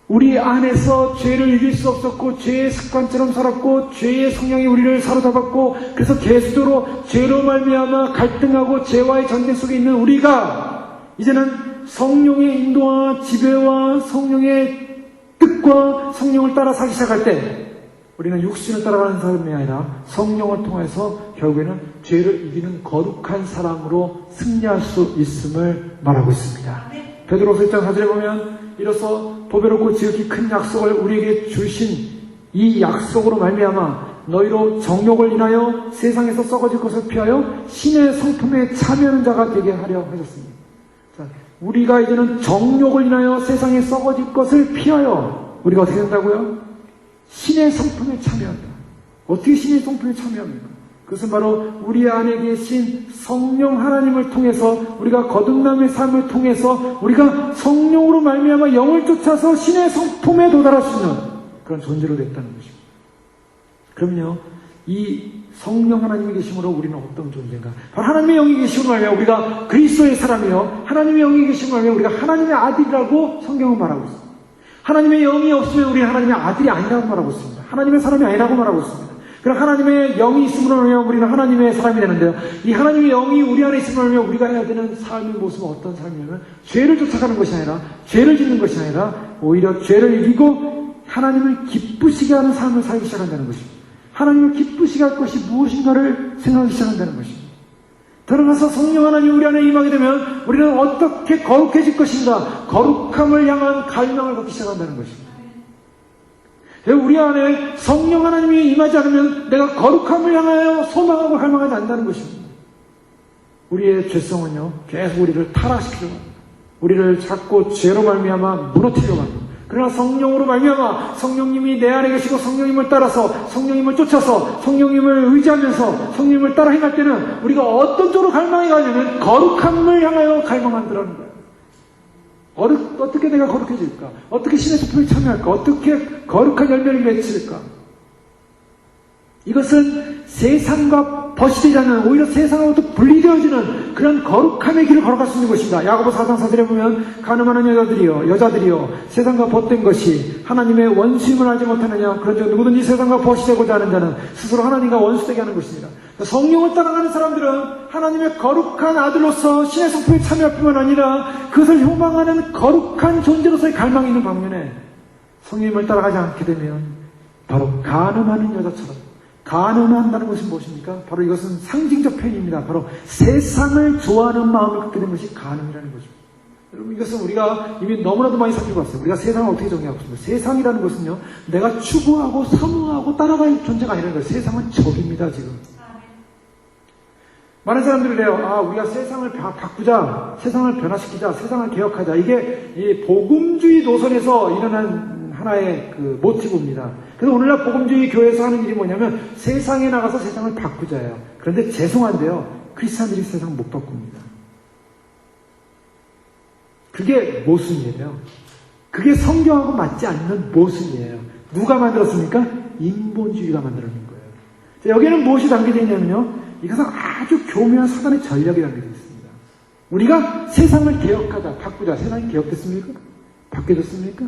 우리 안에서 죄를 이길 수 없었고 죄의 습관처럼 살았고 죄의 성향이 우리를 사로잡았고 그래서 계속적으로 죄로 말미암아 갈등하고 죄와의 전쟁 속에 있는 우리가 이제는 성령의 인도와 지배와 성령의 뜻과 성령을 따라 살기 시작할 때 우리는 육신을 따라가는 사람이 아니라 성령을 통해서 결국에는 죄를 이기는 거룩한 사람으로 승리할 수 있음을 말하고 있습니다. 베드로서 1장 4절에 보면 이로써 보배롭고 지극히 큰 약속을 우리에게 주신 이 약속으로 말미암아 너희로 정욕을 인하여 세상에서 썩어질 것을 피하여 신의 성품에 참여하는 자가 되게 하려 하셨습니다. 자, 우리가 이제는 정욕을 인하여 세상에 썩어질 것을 피하여 우리가 어떻게 된다고요? 신의 성품에 참여한다. 어떻게 신의 성품에 참여합니까? 그것은 바로 우리 안에 계신 성령 하나님을 통해서 우리가 거듭남의 삶을 통해서 우리가 성령으로 말미암아 영을 쫓아서 신의 성품에 도달할 수 있는 그런 존재로 됐다는 것입니다. 그럼요, 이 성령 하나님이 계심으로 우리는 어떤 존재인가? 바로 하나님의 영이 계심으로 말미암아 우리가 그리스도의 사람이요 하나님의 영이 계심으로 말미암아 우리가 하나님의 아들이라고 성경은 말하고 있습니다. 하나님의 영이 없으면 우리는 하나님의 아들이 아니라고 말하고 있습니다. 하나님의 사람이 아니라고 말하고 있습니다. 그럼 하나님의 영이 있음으로 말미암아 우리는 하나님의 사람이 되는데요. 이 하나님의 영이 우리 안에 있음으로 말미암아 우리가 해야 되는 삶의 모습은 어떤 삶이냐면 죄를 쫓아가는 것이 아니라 죄를 짓는 것이 아니라 오히려 죄를 이기고 하나님을 기쁘시게 하는 삶을 살기 시작한다는 것입니다. 하나님을 기쁘시게 할 것이 무엇인가를 생각하기 시작한다는 것입니다. 들어가서 성령 하나님 우리 안에 임하게 되면 우리는 어떻게 거룩해질 것인가? 거룩함을 향한 갈망을 갖기 시작한다는 것입니다. 우리 안에 성령 하나님이 임하지 않으면 내가 거룩함을 향하여 소망하고 갈망하지 않는다는 것입니다. 우리의 죄성은요 계속 우리를 타락시키려고 합니다. 우리를 자꾸 죄로 말미암아 무너뜨리려고 합니다. 그러나 성령으로 말미암아 성령님이 내 안에 계시고 성령님을 따라서 성령님을 쫓아서 성령님을 의지하면서 성령님을 따라 행할 때는 우리가 어떤 쪽으로 갈망해 가냐면 거룩함을 향하여 갈망한다는 거예요. 어떻게 내가 거룩해질까? 어떻게 신의 소품에 참여할까? 어떻게 거룩한 열매를 맺힐까? 이것은 세상과 벗이 되지 않는 오히려 세상으로부터 분리되어지는 그런 거룩함의 길을 걸어갈 수 있는 것입니다. 야고보 4장 4절에 보면 가늠하는 여자들이여 세상과 벗된 것이 하나님의 원수임을 알지 못하느냐. 그런즉 누구든지 세상과 벗이 되고자 하는 자는 스스로 하나님과 원수되게 하는 것입니다. 성령을 따라가는 사람들은 하나님의 거룩한 아들로서 신의 성품에 참여할 뿐만 아니라 그것을 효망하는 거룩한 존재로서의 갈망이 있는 반면에 성령님을 따라가지 않게 되면 바로 가늠하는 여자처럼 가늠한다는 것이 무엇입니까? 바로 이것은 상징적 표현입니다. 바로 세상을 좋아하는 마음을 갖게 된 것이 가늠이라는 것입니다. 여러분 이것은 우리가 이미 너무나도 많이 살피고 왔어요. 우리가 세상을 어떻게 정의하고 있습니까? 세상이라는 것은요 내가 추구하고 사모하고 따라갈 존재가 아니라는 거예요. 세상은 적입니다. 지금 많은 사람들이 그래요. 우리가 세상을 바꾸자, 세상을 변화시키자, 세상을 개혁하자. 이게 이 복음주의 노선에서 일어난 하나의 그 모티브입니다. 그래서 오늘날 복음주의 교회에서 하는 일이 뭐냐면 세상에 나가서 세상을 바꾸자예요. 그런데 죄송한데요. 크리스찬들이 세상 못 바꿉니다. 그게 모순이에요. 그게 성경하고 맞지 않는 모순이에요. 누가 만들었습니까? 인본주의가 만들어낸 거예요. 자, 여기에는 무엇이 담겨져 있냐면요. 이것은 아주 교묘한 사단의 전략이 담겨져 있습니다. 우리가 세상을 개혁하자, 바꾸자. 세상이 개혁됐습니까? 바뀌어졌습니까?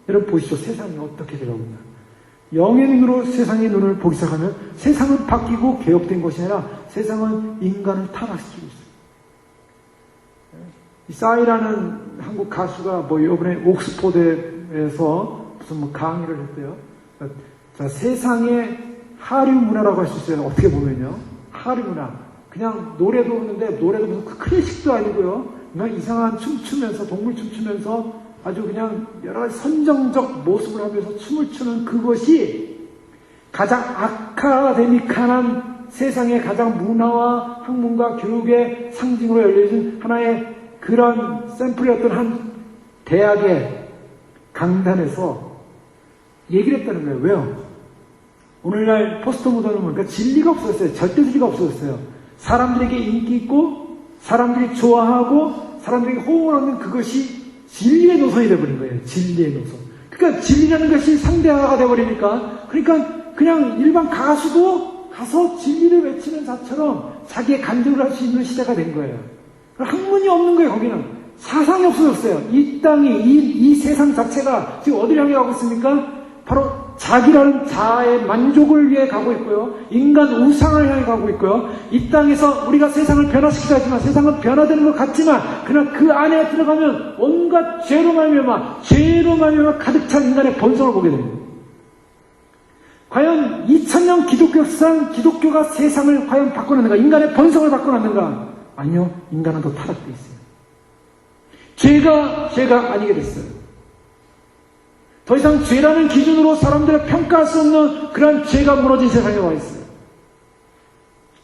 여러분 보시죠. 세상이 어떻게 되어가고 있나. 영의 눈으로 세상의 눈을 보기 시작하면 세상은 바뀌고 개혁된 것이 아니라 세상은 인간을 타락시키고 있어요. 이 싸이라는 한국 가수가 이번에 옥스포드에서 무슨 강의를 했대요. 자, 세상에 하류 문화라고 할 수 있어요. 어떻게 보면요. 하류 문화. 그냥 노래도 없는데 노래도 무슨 클래식도 아니고요. 그냥 이상한 춤추면서 동물 춤추면서 아주 그냥 여러 가지 선정적 모습을 하면서 춤을 추는 그것이 가장 아카데믹한 세상의 가장 문화와 학문과 교육의 상징으로 열려진 하나의 그런 샘플이었던 한 대학의 강단에서 얘기를 했다는 거예요. 왜요? 오늘날 포스트 모던은 그러니까 진리가 없어졌어요. 절대 진리가 없어졌어요. 사람들에게 인기 있고 사람들이 좋아하고 사람들에게 호응을 얻는 그것이 진리의 노선이 되어버린 거예요. 진리의 노선. 그러니까 진리라는 것이 상대화가 되어버리니까 그러니까 그냥 일반 가수도 가서 진리를 외치는 자처럼 자기의 간증을 할 수 있는 시대가 된 거예요. 학문이 없는 거예요. 거기는 사상이 없어졌어요. 이 땅이 이 세상 자체가 지금 어디를 향해 가고 있습니까? 바로 자기라는 자아의 만족을 위해 가고 있고요. 인간 우상을 향해 가고 있고요. 이 땅에서 우리가 세상을 변화시키자 하지만 세상은 변화되는 것 같지만 그러나 그 안에 들어가면 온갖 죄로 말미암아 가득 찬 인간의 본성을 보게 됩니다. 과연 2000년 기독교 역사상 기독교가 세상을 과연 바꿔놨는가? 인간의 본성을 바꿔놨는가? 아니요. 인간은 더 타락되어 있어요. 죄가 아니게 됐어요. 더 이상 죄라는 기준으로 사람들을 평가할 수 없는 그런 죄가 무너진 세상에 와 있어요.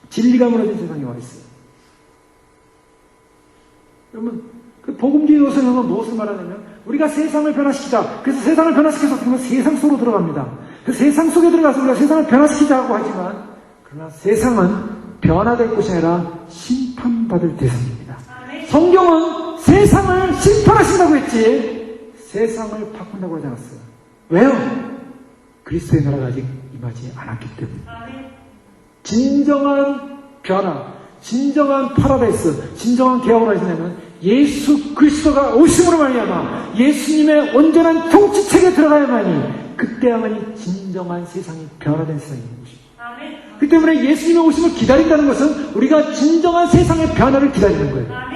진리가 무너진 세상에 와 있어요. 여러분, 그 복음주의 노선은 무엇을 말하냐면 우리가 세상을 변화시키자. 그래서 세상을 변화시켜서 그러면 세상 속으로 들어갑니다. 그 세상 속에 들어가서 우리가 세상을 변화시키자고 하지만 그러나 세상은 변화될 곳이 아니라 심판받을 대상입니다. 성경은 세상을 심판하신다고 했지 세상을 바꾼다고 하지 않았어요. 왜요? 그리스도의 나라가 아직 임하지 않았기 때문에. 진정한 변화, 진정한 파라다이스, 진정한 개혁을 하시려면 예수 그리스도가 오심으로 말미암아 예수님의 온전한 통치책에 들어가야만이 그때야만이 진정한 세상이 변화된 세상인 것입니다. 그 때문에 예수님의 오심을 기다린다는 것은 우리가 진정한 세상의 변화를 기다리는 거예요.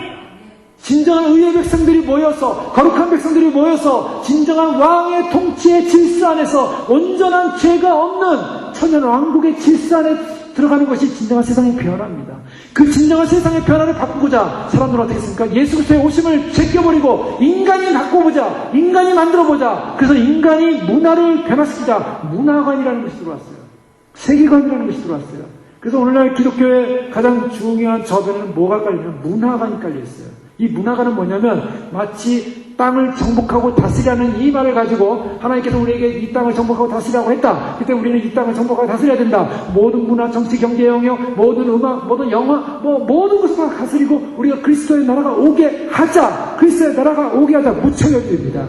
진정한 의의 백성들이 모여서 거룩한 백성들이 모여서 진정한 왕의 통치의 질서 안에서 온전한 죄가 없는 천년 왕국의 질서 안에 들어가는 것이 진정한 세상의 변화입니다. 그 진정한 세상의 변화를 바꾸고자 사람들은 어떻게 했습니까? 예수 그리스도의 오심을 제껴버리고 인간이 바꿔보자, 인간이 만들어보자. 그래서 인간이 문화를 변화시키자. 문화관이라는 것이 들어왔어요. 세계관이라는 것이 들어왔어요. 그래서 오늘날 기독교의 가장 중요한 저변에는 뭐가 깔리냐면 문화관이 깔려있어요. 이 문화관은 뭐냐면 마치 땅을 정복하고 다스리라는 이 말을 가지고 하나님께서 우리에게 이 땅을 정복하고 다스리라고 했다. 그때 우리는 이 땅을 정복하고 다스려야 된다. 모든 문화, 정치, 경제 영역, 모든 음악, 모든 영화, 모든 것을 다 다스리고 우리가 그리스도의 나라가 오게 하자. 그리스도의 나라가 오게 하자. 무차별주의입니다.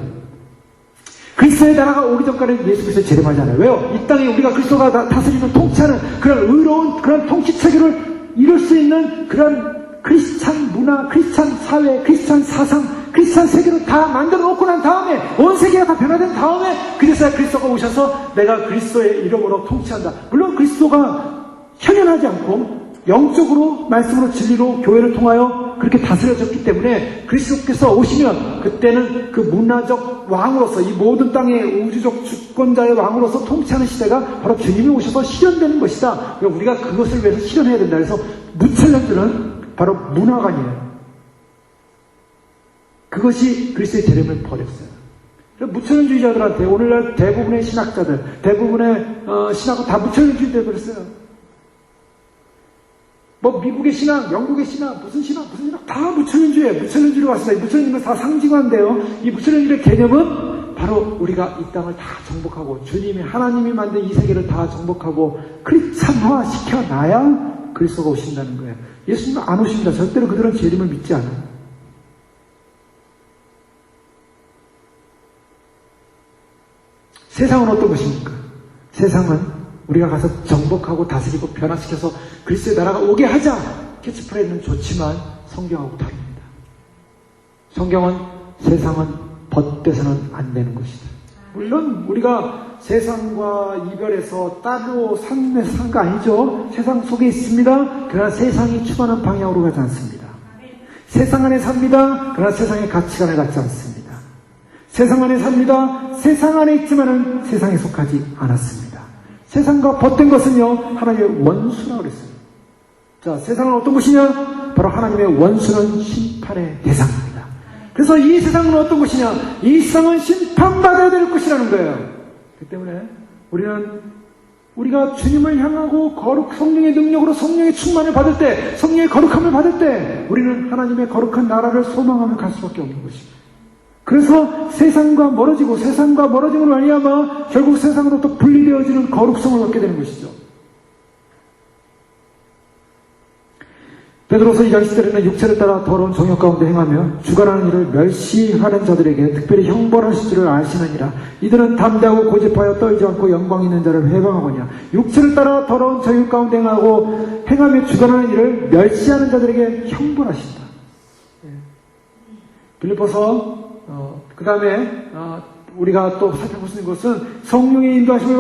그리스도의 나라가 오기 전까지는 예수 그리스도를 재림하지 않아요. 왜요? 이 땅에 우리가 그리스도가 다스리는 통치하는 그런 의로운 그런 통치 체계를 이룰 수 있는 그런 크리스찬 문화, 크리스찬 사회, 크리스찬 사상, 크리스찬 세계를 다 만들어 놓고 난 다음에 온 세계가 다 변화된 다음에 그래서야 그리스도가 오셔서 내가 그리스도의 이름으로 통치한다. 물론 그리스도가 현현하지 않고 영적으로 말씀으로 진리로 교회를 통하여 그렇게 다스려졌기 때문에 그리스도께서 오시면 그때는 그 문화적 왕으로서 이 모든 땅의 우주적 주권자의 왕으로서 통치하는 시대가 바로 주님이 오셔서 실현되는 것이다. 우리가 그것을 위해서 실현해야 된다. 그래서 무천년들은 바로 문화관이에요. 그것이 그리스도의 재림을 버렸어요. 무천년주의자들한테 오늘날 대부분의 신학자들, 대부분의 신학은 다 무천년주의자 되어버렸어요. 뭐 미국의 신학, 영국의 신학, 무슨 신학 다 무천년주의예요. 무천년주의로 왔습니다. 무천년주의는 다 상징화인데요. 이 무천년주의의 개념은 바로 우리가 이 땅을 다 정복하고 주님이 하나님이 만든 이 세계를 다 정복하고 크리스찬화 시켜놔야 그리스도가 오신다는 거예요. 예수님은 안 오십니다. 절대로 그들은 재림을 믿지 않아요. 세상은 어떤 것입니까? 세상은 우리가 가서 정복하고 다스리고 변화시켜서 그리스도의 나라가 오게 하자. 캐치프레이즈는 좋지만 성경하고 다릅니다. 성경은 세상은 벗돼서는 안 되는 것이다. 물론 우리가 세상과 이별해서 따로 사는 거 아니죠. 세상 속에 있습니다. 그러나 세상이 추구하는 방향으로 가지 않습니다. 세상 안에 삽니다. 그러나 세상의 가치관을 갖지 않습니다. 세상 안에 삽니다. 세상 안에 있지만은 세상에 속하지 않았습니다. 세상과 벗된 것은요, 하나님의 원수라고 그랬어요. 자, 세상은 어떤 것이냐? 바로 하나님의 원수는 심판의 대상입니다. 그래서 이 세상은 어떤 것이냐? 이 세상은 심판받아야 될 것이라는 거예요. 그 때문에 우리가 주님을 향하고 성령의 능력으로 성령의 충만을 받을 때, 성령의 거룩함을 받을 때, 우리는 하나님의 거룩한 나라를 소망하며 갈 수밖에 없는 것입니다. 그래서 세상과 멀어짐으로 말미암아 결국 세상으로부터 분리되어지는 거룩성을 얻게 되는 것이죠. 베드로서 2장 10절에는 육체를 따라 더러운 정욕 가운데 행하며 주관하는 일을 멸시하는 자들에게 특별히 형벌하실 줄을 아시느니라. 이들은 담대하고 고집하여 떨지 않고 영광 있는 자를 회방하거냐. 육체를 따라 더러운 정욕 가운데 행하며 주관하는 일을 멸시하는 자들에게 형벌하신다. 빌립보서 그 다음에 우리가 또 살펴볼 수 있는 것은 성령의 인도하심을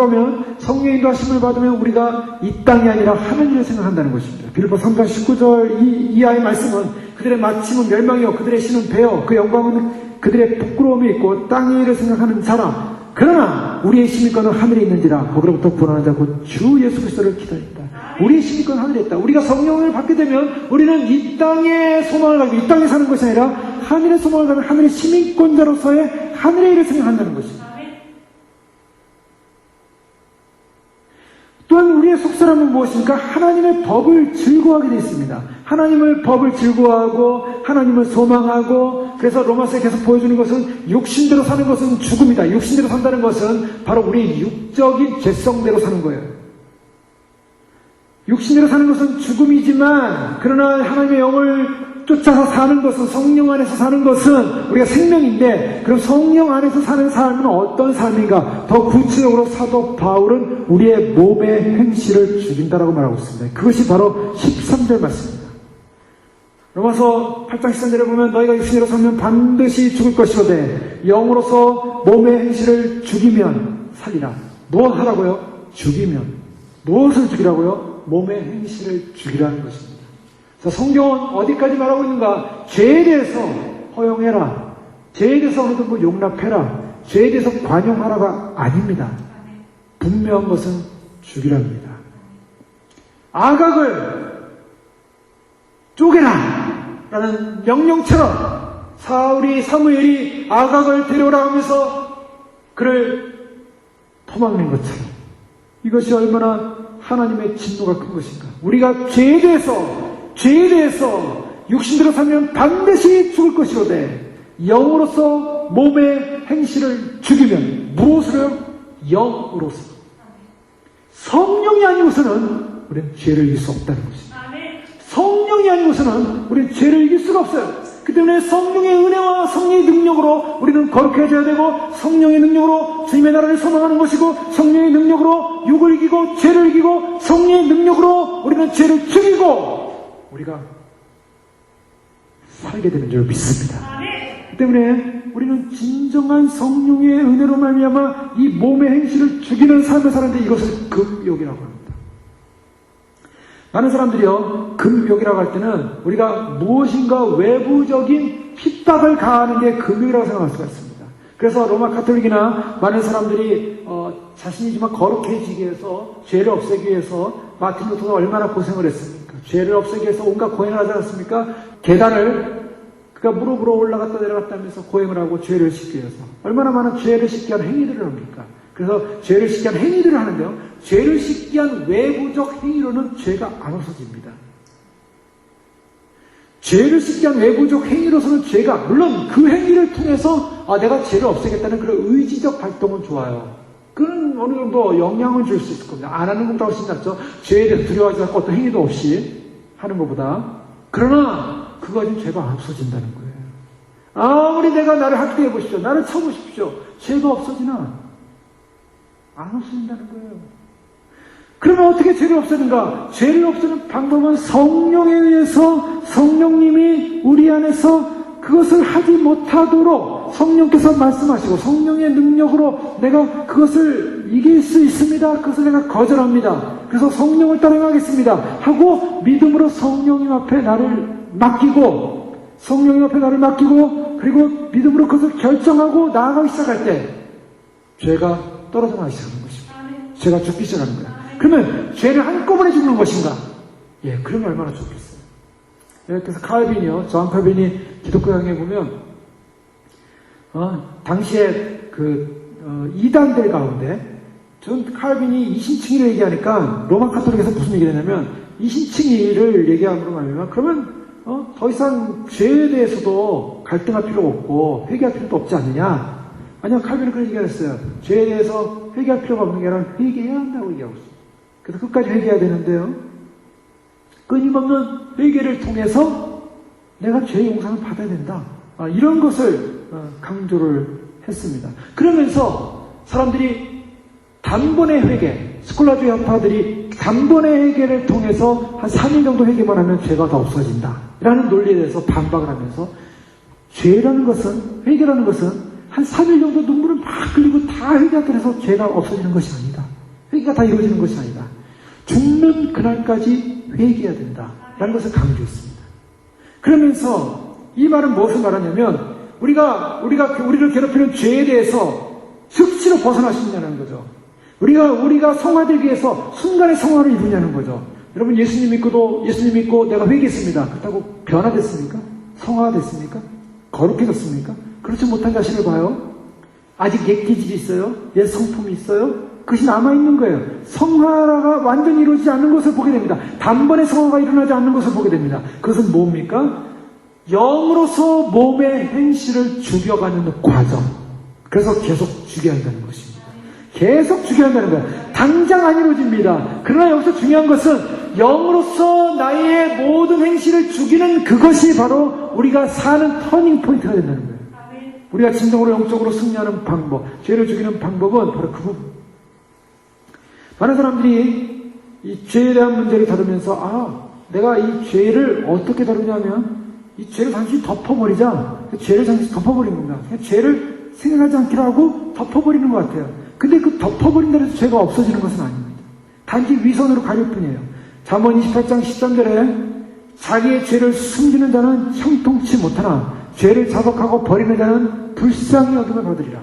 받으면 우리가 이 땅이 아니라 하늘을 생각한다는 것입니다. 빌립보 3장 19절 이하의 말씀은 그들의 마침은 멸망이요 그들의 신은 배요 그 영광은 그들의 부끄러움이 있고 땅의 일을 생각하는 자라. 그러나 우리의 시민권은 하늘에 있는지라 거기로부터 구원하는 자 곧 주 예수 그리스도를 기다린다. 우리의 시민권은 하늘에 있다. 우리가 성령을 받게 되면 우리는 이 땅에 소망을 가지고 이 땅에 사는 것이 아니라 하늘의 소망을 가지고 하늘의 시민권자로서의 하늘의 일을 생각한다는 것입니다. 또한 우리의 속사람은 무엇입니까? 하나님의 법을 즐거워하게 되어 있습니다. 하나님의 법을 즐거워하고 하나님을 소망하고, 그래서 로마서에 계속 보여주는 것은 육신대로 사는 것은 죽음이다. 육신대로 산다는 것은 바로 우리 육적인 죄성대로 사는 거예요. 육신대로 사는 것은 죽음이지만, 그러나 하나님의 영을 쫓아서 사는 것은, 성령 안에서 사는 것은 우리가 생명인데, 그럼 성령 안에서 사는 삶은 어떤 삶인가? 더 구체적으로 사도 바울은 우리의 몸의 행실을 죽인다라고 말하고 있습니다. 그것이 바로 13절 말씀입니다. 로마서 8장 13절에 보면 너희가 육신으로 살면 반드시 죽을 것이로되 영으로서 몸의 행실을 죽이면 살리라. 무엇 하라고요? 죽이면. 무엇을 죽이라고요? 몸의 행실을 죽이라는 것입니다. 자, 성경은 어디까지 말하고 있는가? 죄에 대해서 허용해라. 죄에 대해서 어느 정도 용납해라. 죄에 대해서 관용하라가 아닙니다. 분명한 것은 죽이랍니다. 아각을 쪼개라! 라는 명령처럼 사무엘이 아각을 데려오라 하면서 그를 토막낸 것처럼, 이것이 얼마나 하나님의 진노가 큰 것인가. 우리가 죄에 대해서 육신대로 살면 반드시 죽을 것이로되 영으로서 몸의 행실을 죽이면, 무엇으로요? 영으로서. 성령이 아니고서는 우리는 죄를 이길 수 없다는 것입니다. 성령이 아니고서는 우리는 죄를 이길 수가 없어요. 그 때문에 성령의 은혜와 성령의 능력으로 우리는 거룩해져야 되고, 성령의 능력으로 주님의 나라를 소망하는 것이고, 성령의 능력으로 육을 이기고 죄를 이기고, 성령의 능력으로 우리는 죄를 죽이고 우리가 살게 되는 줄 믿습니다. 그 때문에 우리는 진정한 성령의 은혜로 말미암아 이 몸의 행실을 죽이는 삶을 사는데 이것을 금욕이라고 합니다. 많은 사람들이요, 금욕이라고 할 때는 우리가 무엇인가 외부적인 핍박을 가하는 게 금욕이라고 생각할 수가 있습니다. 그래서 로마 카톨릭이나 많은 사람들이 자신이지만 거룩해지기 위해서, 죄를 없애기 위해서 마틴 루터가 얼마나 고생을 했습니까? 죄를 없애기 위해서 온갖 고행을 하지 않았습니까? 계단을 그가 무릎으로 올라갔다 내려갔다 하면서 고행을 하고 죄를 씻기 위해서 얼마나 많은 죄를 씻게 하는 행위들을 합니까? 그래서 죄를 씻게 한 행위들을 하는데요, 죄를 씻게 한 외부적 행위로는 죄가 안 없어집니다. 죄를 씻게 한 외부적 행위로서는 죄가, 물론 그 행위를 통해서 내가 죄를 없애겠다는 그런 의지적 활동은 좋아요. 그건 어느 정도 영향을 줄 수 있을 겁니다. 안 하는 것보다 훨씬 낫죠. 죄에 대해서 두려워하지 않고 어떤 행위도 없이 하는 것보다. 그러나 그거 가지고 죄가 안 없어진다는 거예요. 아무리 내가 나를 학대해 보십시오, 나를 쳐보십시오, 죄가 없어지나? 안 없어진다는 거예요. 그러면 어떻게 죄를 없애는가? 죄를 없애는 방법은 성령에 의해서 성령님이 우리 안에서 그것을 하지 못하도록 성령께서 말씀하시고, 성령의 능력으로 내가 그것을 이길 수 있습니다. 그것을 내가 거절합니다. 그래서 성령을 따라가겠습니다 하고 믿음으로 성령님 앞에 나를 맡기고, 그리고 믿음으로 그것을 결정하고 나아가기 시작할 때 죄가 떨어져 나가기 시작하는 것입니다. 죄가 죽기 시작하는 거야. 그러면 죄를 한꺼번에 죽는 것인가? 예, 그러면 얼마나 좋겠어요. 예, 그래서 칼빈이요, 존 칼빈이 기독교 강의에 보면, 당시에 이단들 가운데, 존 칼빈이 이신칭의를 얘기하니까, 로마 카톨릭에서 무슨 얘기를 했냐면, 이신칭의를 얘기함으로 말하면, 그러면, 더 이상 죄에 대해서도 갈등할 필요가 없고, 회개할 필요도 없지 않느냐? 아니요, 칼빈은 그런 얘기를 했어요. 죄에 대해서 회개할 필요가 없는 게 아니라 회개해야 한다고 얘기하고 있어요. 그래서 끝까지 회개해야 되는데요. 끊임없는 회개를 통해서 내가 죄의 용서를 받아야 된다. 이런 것을 강조를 했습니다. 그러면서 사람들이 단번에 회개, 스콜라주의 학파들이 단번에 회개를 통해서 한 3일 정도 회개만 하면 죄가 다 없어진다. 라는 논리에 대해서 반박을 하면서 죄라는 것은, 회개라는 것은 한 3일 정도 눈물을 막 흘리고 다 회개하고 해서 죄가 없어지는 것이 아니다. 회개가 다 이루어지는 것이 아니다. 죽는 그날까지 회개해야 된다. 라는 것을 강조했습니다. 그러면서 이 말은 무엇을 말하냐면 우리를 괴롭히는 죄에 대해서 즉시로 벗어날 수 있냐는 거죠. 우리가 성화되기 위해서 순간의 성화를 이루냐는 거죠. 여러분 예수님 믿고 내가 회개했습니다. 그렇다고 변화됐습니까? 성화됐습니까? 거룩해졌습니까? 그렇지 못한 자신을 봐요. 아직 옛 기질이 있어요. 옛 성품이 있어요. 그것이 남아있는 거예요. 성화가 완전히 이루어지지 않는 것을 보게 됩니다. 단번에 성화가 일어나지 않는 것을 보게 됩니다. 그것은 뭡니까? 영으로서 몸의 행실을 죽여가는 과정. 그래서 계속 죽여야 한다는 것입니다. 계속 죽여야 한다는 거예요. 당장 안 이루어집니다. 그러나 여기서 중요한 것은 영으로서 나의 모든 행실을 죽이는 그것이 바로 우리가 사는 터닝 포인트가 된다는 거예요. 우리가 진정으로 영적으로 승리하는 방법, 죄를 죽이는 방법은 바로 그 부분. 많은 사람들이 이 죄에 대한 문제를 다루면서 내가 이 죄를 어떻게 다루냐면 이 죄를 단순히 덮어버리자. 죄를 단순히 덮어버리는 겁니다. 그냥 죄를 생각하지 않기로 하고 덮어버리는 것 같아요. 근데 그 덮어버린다고 해서 죄가 없어지는 것은 아닙니다. 단지 위선으로 가릴 뿐이에요. 잠언 28장 13절에 자기의 죄를 숨기는 자는 형통치 못하나 죄를 자복하고 버리는 자는 불쌍히 여김을 받으리라.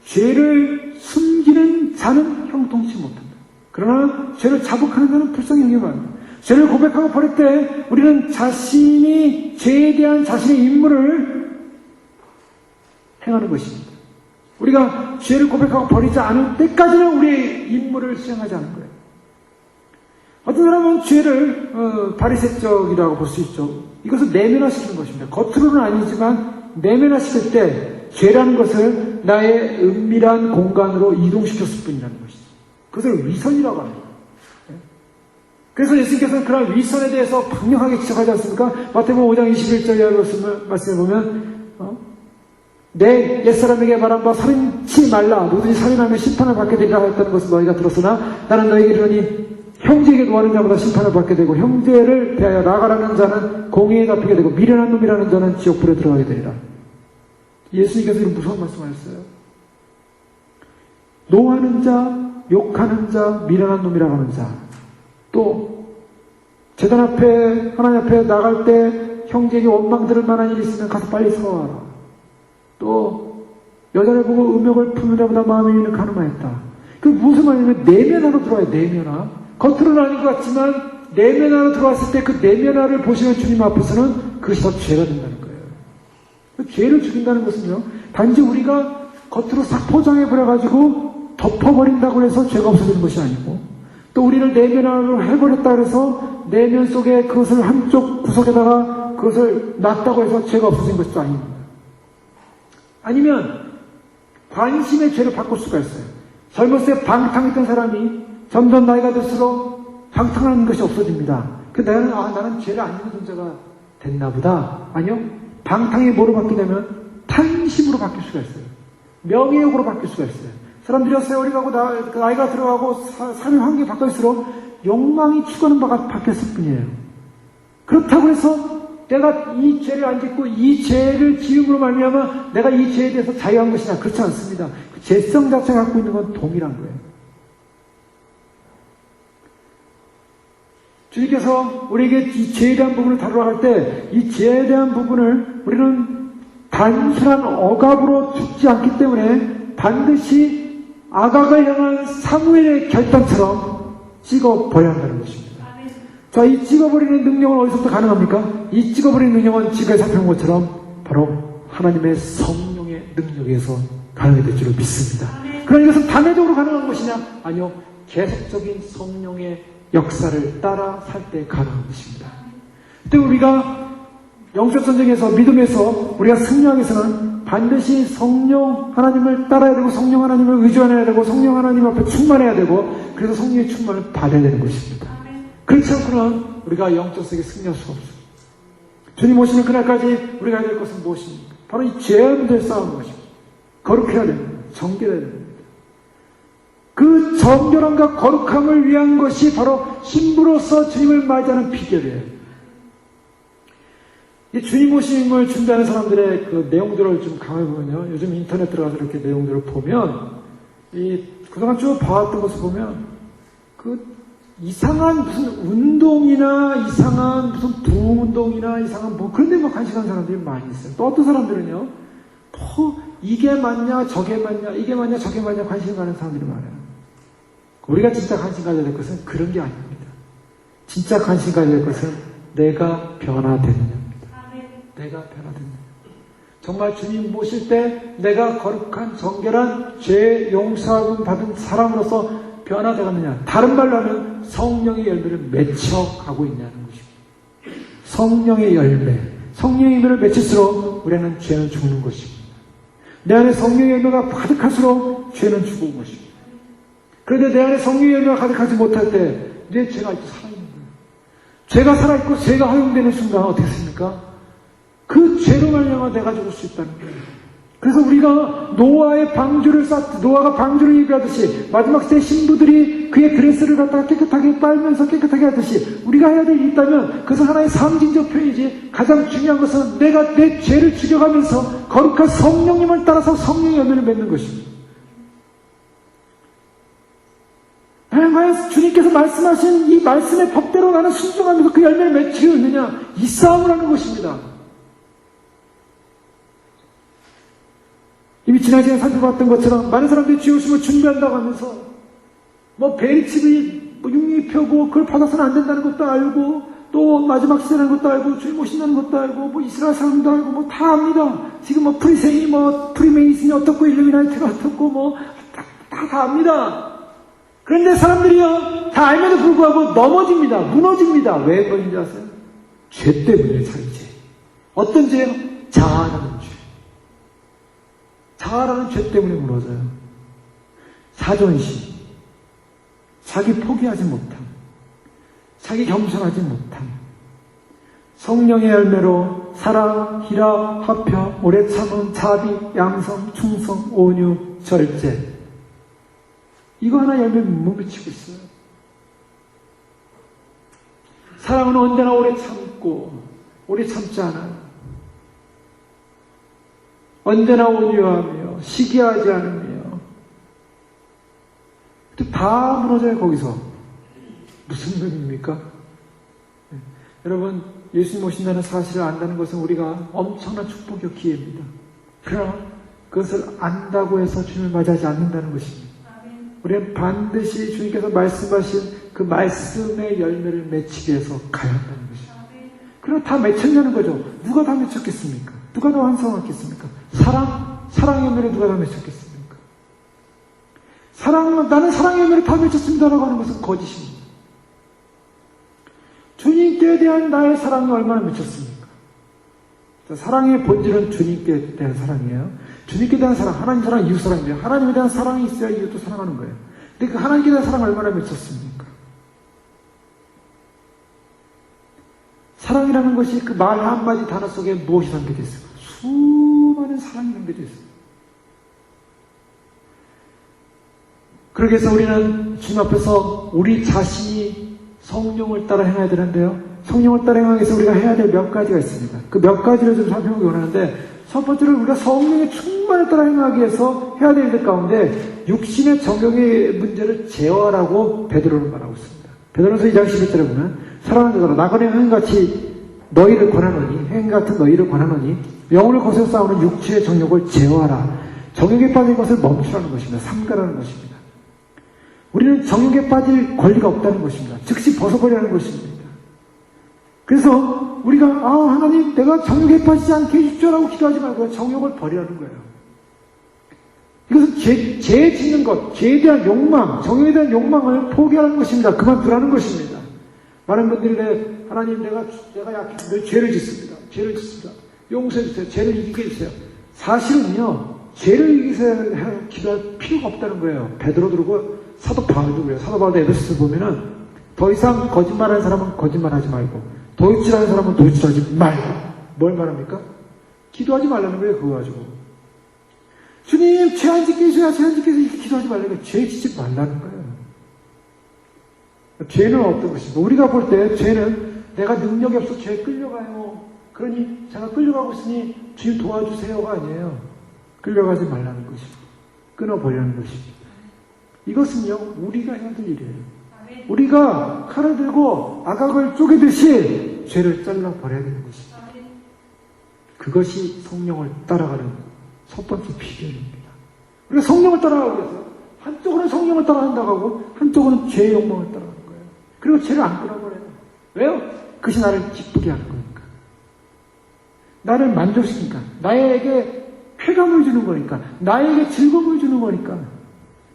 죄를 숨기는 자는 형통치 못한다. 그러나 죄를 자복하는 자는 불쌍히 여김을 받는다. 죄를 고백하고 버릴 때 우리는 자신이 죄에 대한 자신의 임무를 행하는 것입니다. 우리가 죄를 고백하고 버리지 않을 때까지는 우리의 임무를 수행하지 않는 거예요. 어떤 사람은 죄를 바리새적이라고 볼 수 있죠. 이것을 내면화시키는 것입니다. 겉으로는 아니지만 내면화시킬 때 죄라는 것을 나의 은밀한 공간으로 이동시켰을 뿐이라는 것이죠. 그것을 위선이라고 합니다. 그래서 예수님께서는 그런 위선에 대해서 강력하게 지적하지 않습니까? 마태복음 5장 21절의 말씀을 보면 내 옛사람에게 말한 바 살인치 말라 누구든지 살인하면 심판을 받게 되리라 했다는 것을 너희가 들었으나 나는 너희에게 이르노니 형제에게 노하는 자보다 심판을 받게 되고 형제를 대하여 나가라는 자는 공의에 잡히게 되고 미련한 놈이라는 자는 지옥불에 들어가게 되리라. 예수님께서 이런 무서운 말씀하셨어요. 노하는 자, 욕하는 자, 미련한 놈이라고 하는 자, 또 제단 앞에 하나님 앞에 나갈 때 형제에게 원망 들을 만한 일이 있으면 가서 빨리 서와라. 또 여자를 보고 음욕을 품는 자보다 마음에 있는 가늠하였다. 그 무슨 말이냐면 내면화로 들어와요. 내면화. 겉으로는 아닌 것 같지만 내면화로 들어왔을 때 그 내면화를 보시는 주님 앞에서는 그것이 다 죄가 된다는 거예요. 죄를 죽인다는 것은요, 단지 우리가 겉으로 싹 포장해버려가지고 덮어버린다고 해서 죄가 없어지는 것이 아니고, 또 우리를 내면화로 해버렸다 그래서 내면 속에 그것을 한쪽 구석에다가 그것을 놨다고 해서 죄가 없어진 것도 아닙니다. 아니면 관심의 죄를 바꿀 수가 있어요. 젊었을 때 방탕했던 사람이 점점 나이가 들수록 방탕하는 것이 없어집니다. 나는 죄를 안 짓는 존재가 됐나 보다. 아니요. 방탕이 뭐로 바뀌냐면 탐심으로 바뀔 수가 있어요. 명예욕으로 바뀔 수가 있어요. 사람들이 세월이 가고 나이가 들어가고 삶의 환경이 바뀔수록 욕망이 추구하는 바가 바뀌었을 뿐이에요. 그렇다고 해서 내가 이 죄를 안 짓고 이 죄를 지음으로 말미암아 내가 이 죄에 대해서 자유한 것이냐? 그렇지 않습니다. 그 죄성 자체가 갖고 있는 건 동일한 거예요. 주님께서 우리에게 이 죄에 대한 부분을 다루러 갈 때 이 죄에 대한 부분을 우리는 단순한 억압으로 죽지 않기 때문에 반드시 아각을 향한 사무엘의 결단처럼 찍어버려야 한다는 것입니다. 자, 이 찍어버리는 능력은 어디서부터 가능합니까? 이 찍어버리는 능력은 지금까지 살펴본 것처럼 바로 하나님의 성령의 능력에서 가능이 될 줄로 믿습니다. 그러나 이것은 단회적으로 가능한 것이냐? 아니요. 계속적인 성령의 역사를 따라 살 때 가능한 것입니다. 그때 우리가 영적 전쟁에서 믿음에서 우리가 승리하기 위해서는 반드시 성령 하나님을 따라야 되고 성령 하나님을 의존해야 되고 성령 하나님 앞에 충만해야 되고 그래서 성령의 충만을 받아야 되는 것입니다. 그렇지 않고는 우리가 영적 세계에 승리할 수가 없습니다. 주님 오시는 그날까지 우리가 해야 될 것은 무엇입니까? 바로 이 죄와 문제를 싸우는 것입니다. 거룩해야 됩니다. 정결해야 됩니다. 그 정결함과 거룩함을 위한 것이 바로 신부로서 주님을 맞이하는 비결이에요. 이 주님 오심을 준비하는 사람들의 그 내용들을 좀 강해보면요. 요즘 인터넷 들어가서 이렇게 내용들을 보면, 그동안 쭉 봐왔던 것을 보면, 이상한 무슨 운동이나 이상한 무슨 부흥운동이나 이상한 뭐 그런 데만 관심하는 사람들이 많이 있어요. 또 어떤 사람들은요, 이게 맞냐, 저게 맞냐, 이게 맞냐, 저게 맞냐 관심 가는 사람들이 많아요. 우리가 진짜 관심 가져야 될 것은 그런 게 아닙니다. 진짜 관심 가져야 될 것은 내가 변화되느냐. 내가 변화됩니다. 정말 주님 모실 때 내가 거룩한 정결한 죄 용서함 받은 사람으로서 변화되었느냐. 다른 말로 하면 성령의 열매를 맺혀가고 있냐는 것입니다. 성령의 열매. 성령의 열매를 맺힐수록 우리는 죄는 죽는 것입니다. 내 안에 성령의 열매가 가득할수록 죄는 죽은 것입니다. 그런데 내 안에 성령의 열매가 가득하지 못할 때 내 죄가 아직도 살아있는 거예요. 죄가 살아있고 죄가 허용되는 순간 어떻게 했습니까? 그 죄로 말미암아 내가 죽을 수 있다는 거예요. 그래서 우리가 노아가 방주를 예비하듯이 마지막 때 신부들이 그의 드레스를 갖다가 깨끗하게 빨면서 깨끗하게 하듯이 우리가 해야 될 일이 있다면 그것은 하나의 상징적 표현이지 가장 중요한 것은 내가 내 죄를 죽여가면서 거룩한 성령님을 따라서 성령의 열매를 맺는 것입니다. 과연 주님께서 말씀하신 이 말씀의 법대로 나는 순종하면서 그 열매를 맺히고 있느냐? 이 싸움을 하는 것입니다. 이미 지난 시간에 살펴봤던 것처럼 많은 사람들이 주의 오심을 준비한다고 하면서 베리칩이 육류 펴고 그걸 받아서는 안 된다는 것도 알고 또 마지막 시대라는 것도 알고 주님 오신다는 것도 알고 이스라엘 사람도 알고 다 압니다. 지금 프리메이슨이 어떻고 일루미나이트가 어떻고 다 압니다. 그런데 사람들이요 다 알면서 불구하고 넘어집니다. 무너집니다. 왜 그런지 아세요? 죄 때문에 자기 죄. 어떤 죄요? 자아라는 죄. 자아라는 죄 때문에 무너져요. 자존심, 자기 포기하지 못함, 자기 겸손하지 못함, 성령의 열매로 사랑, 희락, 화평, 오래 참음, 자비, 양성, 충성, 온유, 절제. 이거 하나 열매 못 미치고 있어요. 사랑은 언제나 오래 참고 오래 참지 않아요. 언제나 온유하며 시기하지 않으며 다 무너져요. 거기서 무슨 의미입니까? 여러분 예수님 오신다는 사실을 안다는 것은 우리가 엄청난 축복의 기회입니다. 그러나 그것을 안다고 해서 주님을 맞이하지 않는다는 것입니다. 우리는 반드시 주님께서 말씀하신 그 말씀의 열매를 맺히기 위해서 가야 한다는 것입니다. 그러나 다 맺혔냐는 거죠. 누가 다 맺혔겠습니까? 누가 더 완성하겠습니까? 사랑의 열매를 누가 다 맺혔겠습니까? 나는 사랑의 열매를 다 맺혔습니다라고 하는 것은 거짓입니다. 주님께 대한 나의 사랑이 얼마나 맺혔습니까? 사랑의 본질은 주님께 대한 사랑이에요. 주님께 대한 사랑, 하나님 사랑, 이웃 사랑인데요. 하나님에 대한 사랑이 있어야 이웃도 사랑하는 거예요. 근데 그 하나님께 대한 사랑 얼마나 맺혔습니까? 사랑이라는 것이 그 말 한마디 단어 속에 무엇이 담겨져 있을까? 수많은 사랑이 담겨져 있어요. 그러기 위해서 우리는 주님 앞에서 우리 자신이 성령을 따라 행해야 되는데요. 성령을 따라 행하기 위해서 우리가 해야 될 몇 가지가 있습니다. 그 몇 가지를 좀 살펴보기 원하는데 첫 번째로 우리가 성령의 충만을 따라 행하기 위해서 해야 될 일 가운데 육신의 정욕의 문제를 제어하라고 베드로는 말하고 있습니다. 베드로서 2장 11절에 보면 사랑하는 자들아 나그네 행같이 너희를 권하노니 행같은 너희를 권하노니 영혼을 거슬러 싸우는 육체의 정욕을 제어하라. 정욕에 빠진 것을 멈추라는 것입니다. 삼가라는 것입니다. 우리는 정욕에 빠질 권리가 없다는 것입니다. 즉시 벗어버리라는 것입니다. 그래서 우리가 하나님 내가 정욕에 빠지지 않게 해주십시오라고 기도하지 말고요. 정욕을 버리라는 거예요. 이것은 죄 짓는 것, 죄에 대한 욕망, 정욕에 대한 욕망을 포기하는 것입니다. 그만두라는 것입니다. 많은 분들이 하나님 내가 약해, 죄를 짓습니다. 죄를 짓습니다. 용서해 주세요. 죄를 이기게 해주세요. 사실은요, 죄를 이기게 해 기도할 필요가 없다는 거예요. 베드로 들고 사도 바울도 그래요. 사도 바울도 에베소서 보면은 더 이상 거짓말하는 사람은 거짓말하지 말고 도둑질하는 사람은 도둑질하지 말고 뭘 말합니까? 기도하지 말라는 거예요. 그거 가지고 주님 죄 안 짓게 해줘야 죄 안 짓게 해서 이렇게 기도하지 말라는 거예요. 죄 짓지 말라는 거예요. 죄는 어떤 것입니까? 우리가 볼 때 죄는 내가 능력이 없어 죄에 끌려가요. 그러니 제가 끌려가고 있으니 주님 도와주세요가 아니에요. 끌려가지 말라는 것입니다. 끊어버리라는 것입니다. 이것은요, 우리가 해야 될 일이에요. 우리가 칼을 들고 아각을 쪼개듯이 죄를 잘라버려야 되는 것입니다. 그것이 성령을 따라가는 첫 번째 비결입니다. 우리가 성령을 따라가기 위해서 한쪽으로는 성령을 따라간다고 하고 한쪽으로는 죄의 욕망을 따라가는 거예요. 그리고 죄를 안 끊어버려요. 왜요? 그것이 나를 기쁘게 하는 거니까. 나를 만족시키니까. 나에게 쾌감을 주는 거니까. 나에게 즐거움을 주는 거니까.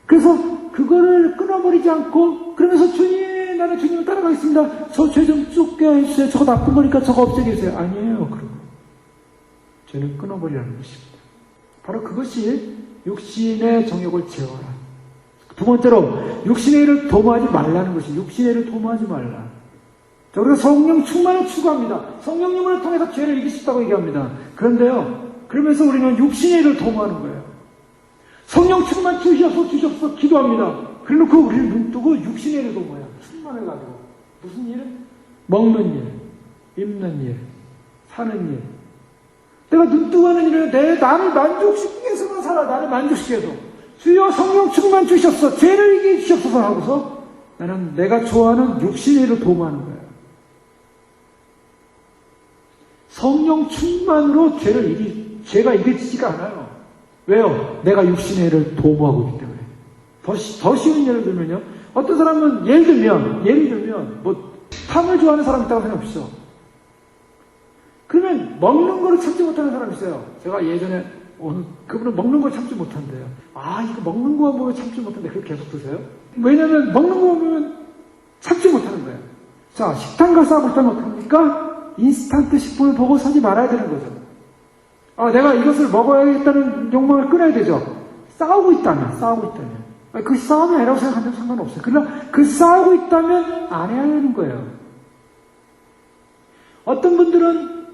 그래서 그거를 끊어버리지 않고 그러면서 주님 나는 주님을 따라가겠습니다. 저 죄 좀 쫓게 해주세요. 저거 나쁜 거니까 저거 없애게 해주세요. 아니에요. 그러고 죄는 끊어버리라는 것입니다. 바로 그것이 육신의 정욕을 제어하라. 두 번째로 육신의 일을 도모하지 말라는 것이 육신의 일을 도모하지 말라. 자, 우리가 성령 충만을 추구합니다. 성령님을 통해서 죄를 이길 수 있다고 얘기합니다. 그런데요, 그러면서 우리는 육신의 일을 도모하는 거예요. 성령 충만 주시옵소서 기도합니다. 그래놓고 우리는 눈 뜨고 육신의 일을 도모해요. 충만을 가지고. 무슨 일? 먹는 일, 입는 일, 사는 일. 내가 눈 뜨고 하는 일은 나를 만족시키기 위해서만 살아. 나를 만족시키기 위해서. 주여 성령 충만 주시옵소서 죄를 이기게 주시옵소서 하고서 나는 내가 좋아하는 육신의 일을 도모하는 거예요. 성령 충만으로 죄가 이겨지지가 않아요. 왜요? 내가 육신의 일을 도모하고 있기 때문에. 더 쉬운 예를 들면요. 어떤 사람은 예를 들면 탕을 좋아하는 사람이 있다고 생각합시다. 그러면 먹는 거를 참지 못하는 사람이 있어요. 제가 예전에 그분은 먹는 걸 참지 못한대요. 이거 먹는 거 보면 참지 못한대. 그렇게 계속 드세요? 왜냐면 먹는 거 보면 참지 못하는 거예요. 자, 식당 가서 싸울 때는 어떡합니까? 인스턴트 식품을 보고 사지 말아야 되는 거죠. 내가 이것을 먹어야겠다는 욕망을 끊어야 되죠. 싸우고 있다면. 그 싸움이 아니라고 생각하면 상관없어요. 그러나 그 싸우고 있다면 안 해야 하는 거예요. 어떤 분들은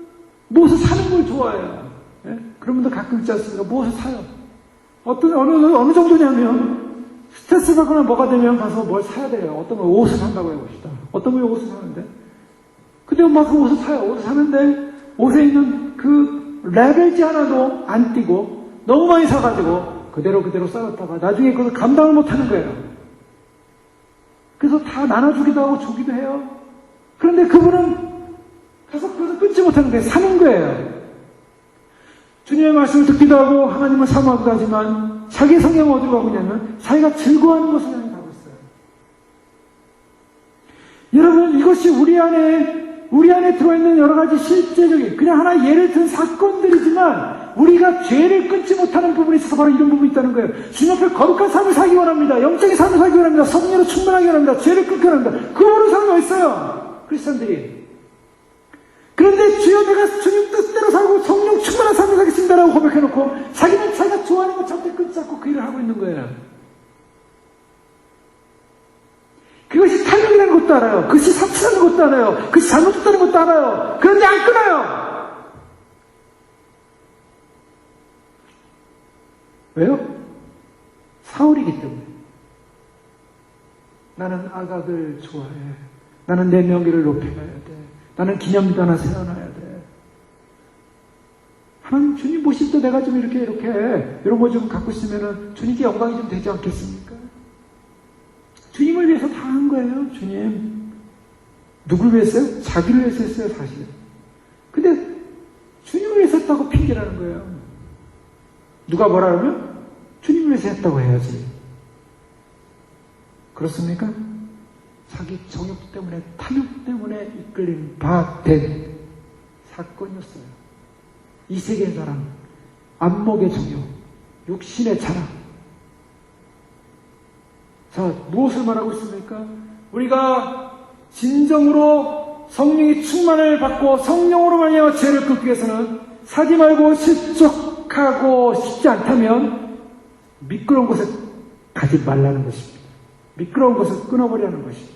무엇을 사는 걸 좋아해요. 예? 그런 분들 가끔 있지 않습니까? 무엇을 사요. 어느 정도냐면 스트레스 받거나 뭐가 되면 가서 뭘 사야 돼요. 어떤 걸 옷을 산다고 해봅시다. 어떤 걸 옷을 사는데 근데 막 그 옷을 사요. 옷을 사는데 옷에 있는 그 레벨지 하나도 안 띄고 너무 많이 사가지고 그대로 쌓았다가 나중에 그걸 감당을 못하는 거예요. 그래서 다 나눠주기도 하고 주기도 해요. 그런데 그분은 가서 그것을 끊지 못하는 거예요. 사는 거예요. 주님의 말씀을 듣기도 하고 하나님을 사모하기도 하지만 자기의 성경은 어디로 가고 있냐면 자기가 즐거워하는 것을 향해 가고 있어요. 여러분 이것이 우리 안에 들어있는 여러 가지 실제적인 그냥 하나 예를 든 사건들이지만 우리가 죄를 끊지 못하는 부분에 있어서 바로 이런 부분이 있다는 거예요. 주님 앞에 거룩한 삶을 살기 원합니다. 영적인 삶을 살기 원합니다. 성령으로 충만하기 원합니다. 죄를 끊기 원합니다. 그 모든 사람이 어딨어요? 크리스찬들이. 그런데 주여 내가 주님 뜻대로 살고 성령 충만한 삶을 살겠습니다라고 고백해놓고 자기는 자기가 좋아하는 것 절대 끊지 않고 그 일을 하고 있는 거예요. 그것이 탈명이라는 것도 알아요. 그것이 사치라는 것도 알아요. 그것이 잘못됐다는 것도 알아요. 그런데 안 끊어요. 왜요? 사울이기 때문에. 나는 아각을 좋아해. 나는 내 명예를 높여가야 돼. 나는 기념비도 하나 세워놔야 돼. 하나님 주님 보실 때 내가 좀 이렇게 이런 거 좀 갖고 있으면은 주님께 영광이 좀 되지 않겠습니까? 주님을 위해서 다 한 거예요. 주님. 누굴 위해서 했어요? 자기를 위해서 했어요, 사실. 근데 주님을 위해서 했다고 핑계라는 거예요. 누가 뭐라 그러면 주님을 위해서 했다고 해야지. 그렇습니까? 자기 정욕 때문에, 탐욕 때문에 이끌린 바 된 사건이었어요. 이 세계의 사랑, 안목의 정욕, 육신의 자랑. 자, 무엇을 말하고 있습니까? 우리가 진정으로 성령의 충만을 받고 성령으로 말미암아 죄를 끊기 위해서는 사지 말고 실족하고 싶지 않다면 미끄러운 곳에 가지 말라는 것입니다. 미끄러운 것을 끊어버리라는 것입니다.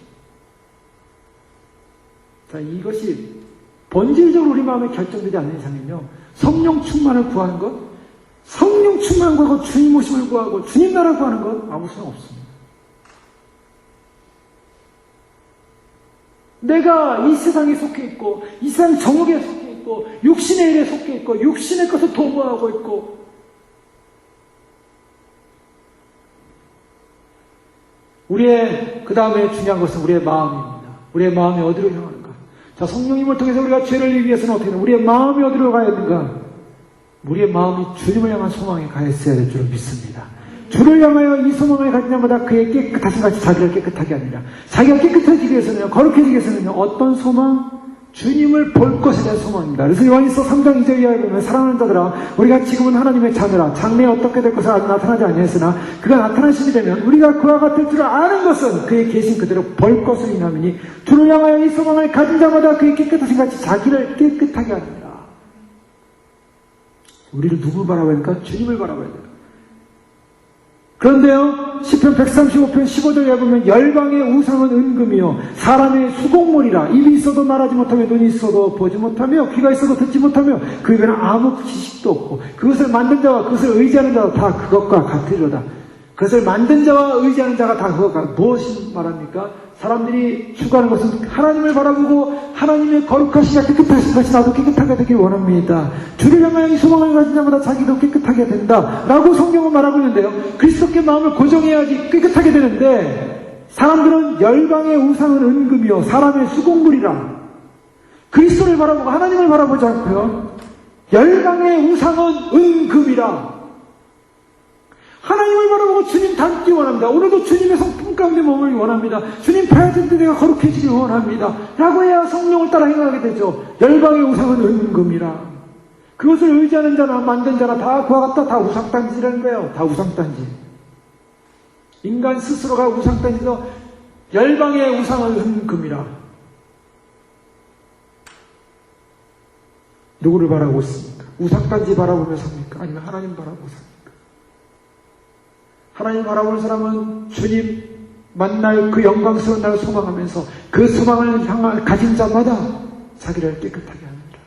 자, 이것이 본질적으로 우리 마음에 결정되지 않는 이상은요, 성령 충만을 구하는 것, 성령 충만을 구하고 주님 오심을 구하고 주님 나라를 구하는 것 아무 소용 없습니다. 내가 이 세상에 속해 있고, 이 세상 정욕에 속해 있고, 육신의 일에 속해 있고, 육신의 것을 도모하고 있고, 우리의 그 다음에 중요한 것은 우리의 마음입니다. 우리의 마음이 어디로 향하는가? 자, 성령님을 통해서 우리가 죄를 이기기 위해서는 어떻게 되나? 우리의 마음이 어디로 가야 되는가? 우리의 마음이 주님을 향한 소망에 가 있어야 될 줄 믿습니다. 주를 향하여 이 소망을 가진 자마다 그의 깨끗하신 같이 자기를 깨끗하게 하느니라. 자기가 깨끗해지기 위해서는요, 거룩해지기 위해서는요, 어떤 소망? 주님을 볼 것에 대한 소망입니다. 그래서 요한일서 3장 2절 이하에 보면 사랑하는 자들아 우리가 지금은 하나님의 자녀라 장래에 어떻게 될 것을 아직 나타나지 아니하였으나 그가 나타나심이 되면 우리가 그와 같을 줄 아는 것은 그의 계신 그대로 볼 것을 인함이니 주를 향하여 이 소망을 가진 자마다 그의 깨끗하신 같이 자기를 깨끗하게 하느니라. 우리를 누구 바라봐야 될까? 주님을 바라봐야 돼요. 그런데요, 시편 135편 15절에 보면 열방의 우상은 은금이요 사람의 수공물이라. 입이 있어도 말하지 못하며 눈이 있어도 보지 못하며 귀가 있어도 듣지 못하며 그 입에는 아무 지식도 없고 그것을 만든 자와 그것을 의지하는 자와 다 그것과 같으리로다. 그것을 만든 자와 의지하는 자가 다 그것과 무엇을 말합니까? 사람들이 추구하는 것은 하나님을 바라보고 하나님의 거룩하시냐 깨끗하신 것이 나도 깨끗하게 되길 원합니다. 주를 향하여 이 소망을 가진 자마다 자기도 깨끗하게 된다 라고 성경은 말하고 있는데요, 그리스도께 마음을 고정해야지 깨끗하게 되는데 사람들은 열방의 우상은 은금이요 사람의 수공물이라. 그리스도를 바라보고 하나님을 바라보지 않고요, 열방의 우상은 은금이라. 하나님을 바라보고 주님 닮기 원합니다. 오늘도 주님의 성품 가운데 머물기 원합니다. 주님 봐야되는데 내가 거룩해지기 원합니다 라고 해야 성령을 따라 행하게 되죠. 열방의 우상은 은금이라. 그것을 의지하는 자나 만든 자나 다 그와 같다. 다 우상단지라는 거예요. 다 우상단지. 인간 스스로가 우상단지서 열방의 우상은 은금이라. 누구를 바라보고 있습니까? 우상단지 바라보며 삽니까? 아니면 하나님 바라보고 삽니까? 하나님 바라보는 사람은 주님 만날 그 영광스러운 날을 소망하면서 그 소망을 향할 가진 자마다 자기를 깨끗하게 합니다.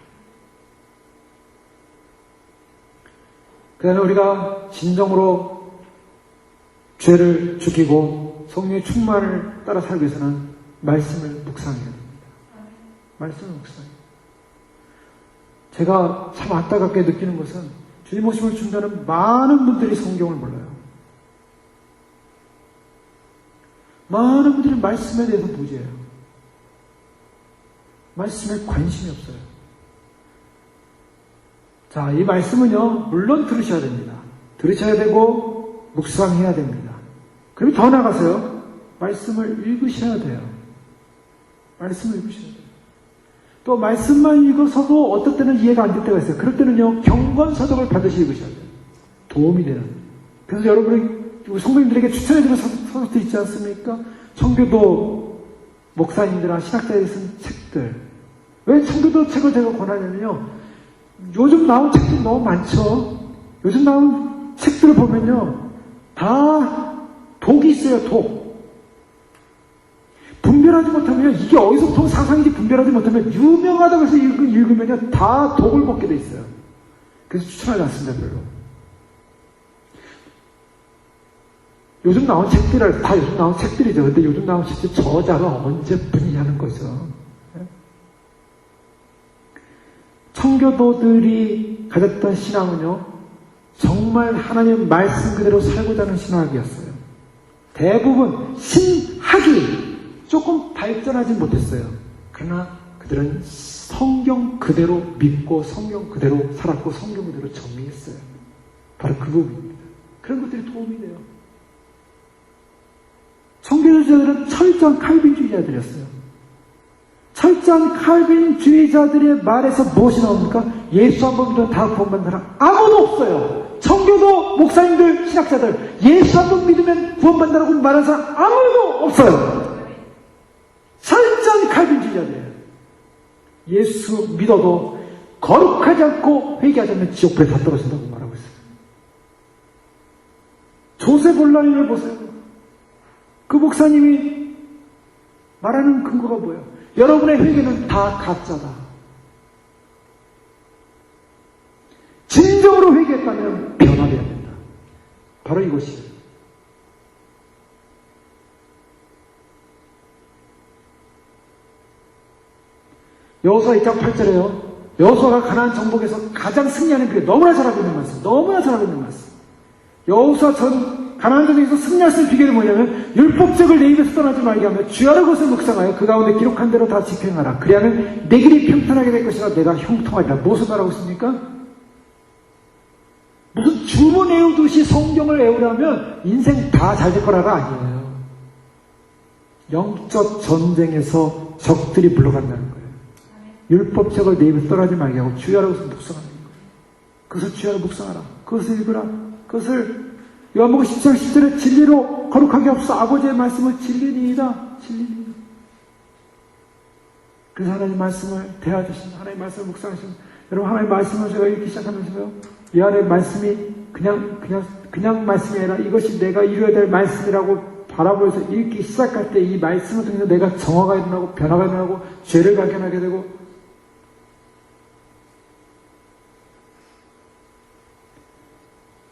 그 다음에 우리가 진정으로 죄를 죽이고 성령의 충만을 따라 살기 위해서는 말씀을 묵상해야 됩니다. 말씀을 묵상해야 됩니다. 제가 참 안타깝게 느끼는 것은 주님 오심을 준다는 많은 분들이 성경을 몰라요. 많은 분들이 말씀에 대해서 무지해요. 말씀에 관심이 없어요. 자, 이 말씀은요, 물론 들으셔야 됩니다. 들으셔야 되고 묵상해야 됩니다. 그리고 더 나가서요, 말씀을 읽으셔야 돼요. 말씀을 읽으셔야 돼요. 또 말씀만 읽어서도 어떨 때는 이해가 안 될 때가 있어요. 그럴 때는요, 경건서적을 반드시 읽으셔야 돼요. 도움이 되는. 그래서 여러분이 성도님들에게 추천해드리는 서적도 있지 않습니까? 청교도 목사님들이나 신학자들이 쓴 책들. 왜 청교도 책을 제가 권하냐면요, 요즘 나온 책들이 너무 많죠. 요즘 나온 책들을 보면요, 다 독이 있어요. 독. 분별하지 못하면, 이게 어디서부터 사상인지 분별하지 못하면 유명하다고 해서 읽으면요, 다 독을 먹게 돼 있어요. 그래서 추천하지 않습니다. 별로. 요즘 나온 책들을, 다 요즘 나온 책들이죠. 근데 요즘 나온 책들 저자가 언제뿐이냐는 거죠. 청교도들이 가졌던 신앙은요, 정말 하나님의 말씀 그대로 살고자 하는 신학이었어요. 대부분 신학이 조금 발전하지 못했어요. 그러나 그들은 성경 그대로 믿고 성경 그대로 살았고 성경 그대로 정리했어요. 바로 그 부분입니다. 그런 것들이 도움이 돼요. 청교도자들은 철저한 칼빈주의자들이었어요. 철저한 칼빈주의자들의 말에서 무엇이 나옵니까? 예수 한 번 믿으면 다 구원받는 사람 아무도 없어요. 청교도 목사님들, 신학자들 예수 한 번 믿으면 구원받는다고 말하는 사람 아무도 없어요. 철저한 칼빈주의자들이에요. 예수 믿어도 거룩하지 않고 회개하지 않으면 지옥불에 다 떨어진다고 말하고 있어요. 조세 온라인을 보세요. 그 목사님이 말하는 근거가 뭐예요? 여러분의 회개는 다 가짜다. 진정으로 회개했다면 변화되어야 된다. 바로 이것이에요. 여호수아 2장 8절에요. 여호수아가 가나안 정복에서 가장 승리하는 게 너무나 잘하고 있는 말씀. 너무나 잘하고 있는 말씀. 여호수아 가나안 전쟁에서 승리할 수 있는 비결이 뭐냐면 율법책을 내 입에서 떠나지 말게 하며 주야의 것을 묵상하여 그 가운데 기록한 대로 다 집행하라. 그리하면 내 길이 평탄하게 될 것이라 내가 형통하리라. 무엇을 말하고 있습니까? 무슨 주문 외우듯이 성경을 외우려면 인생 다 잘 될 거라가 아니에요. 영적 전쟁에서 적들이 물러간다는 거예요. 율법책을 내 입에서 떠나지 말게 하고 주야의 것을 묵상하는 거예요. 그것을 주야로 묵상하라. 그것을 읽으라. 그것을 요한복음 10장 10절에 진리로 거룩하게 하옵소서. 아버지의 말씀을 진리니이다. 진리니이다. 그래서 하나님 말씀을 대하듯이 하나님 말씀을 묵상하시면 여러분 하나님 말씀을 제가 읽기 시작하면서요. 이 안에 말씀이 그냥 말씀이 아니라 이것이 내가 이루어야 될 말씀이라고 바라보면서 읽기 시작할 때 이 말씀을 통해서 내가 정화가 일어나고 변화가 일어나고 죄를 발견하게 되고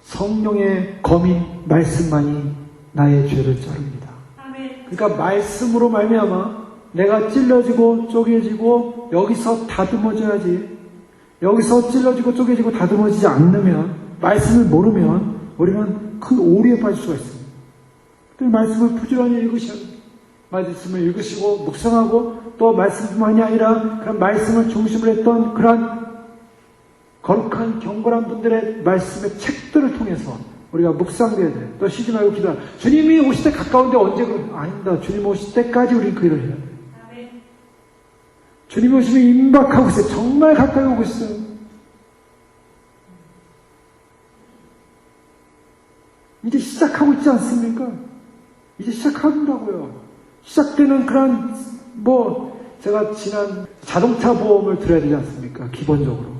성령의 검인 말씀만이 나의 죄를 자릅니다. 그러니까 말씀으로 말미암아 내가 찔러지고 쪼개지고 여기서 다듬어져야지. 여기서 찔러지고 쪼개지고 다듬어지지 않으면 말씀을 모르면 우리는 큰 오류에 빠질 수가 있습니다. 말씀을 부지런히 읽으셔야 됩니다. 말씀을 읽으시고 묵상하고 또 말씀뿐만이 아니라 그런 말씀을 중심으로 했던 그러한 거룩한 경건한 분들의 말씀의 책들을 통해서 우리가 묵상돼야 돼요. 또 쉬지 말고 기도하라. 주님이 오실 때 가까운데 언제 아닙니다. 주님 오실 때까지 우리는 그 일을 해야 돼요. 주님이 오시면 임박하고 있어요. 정말 가까이 오고 있어요. 이제 시작하고 있지 않습니까? 이제 시작한다고요. 시작되는 그런 제가 지난 자동차 보험을 들어야 되지 않습니까? 기본적으로.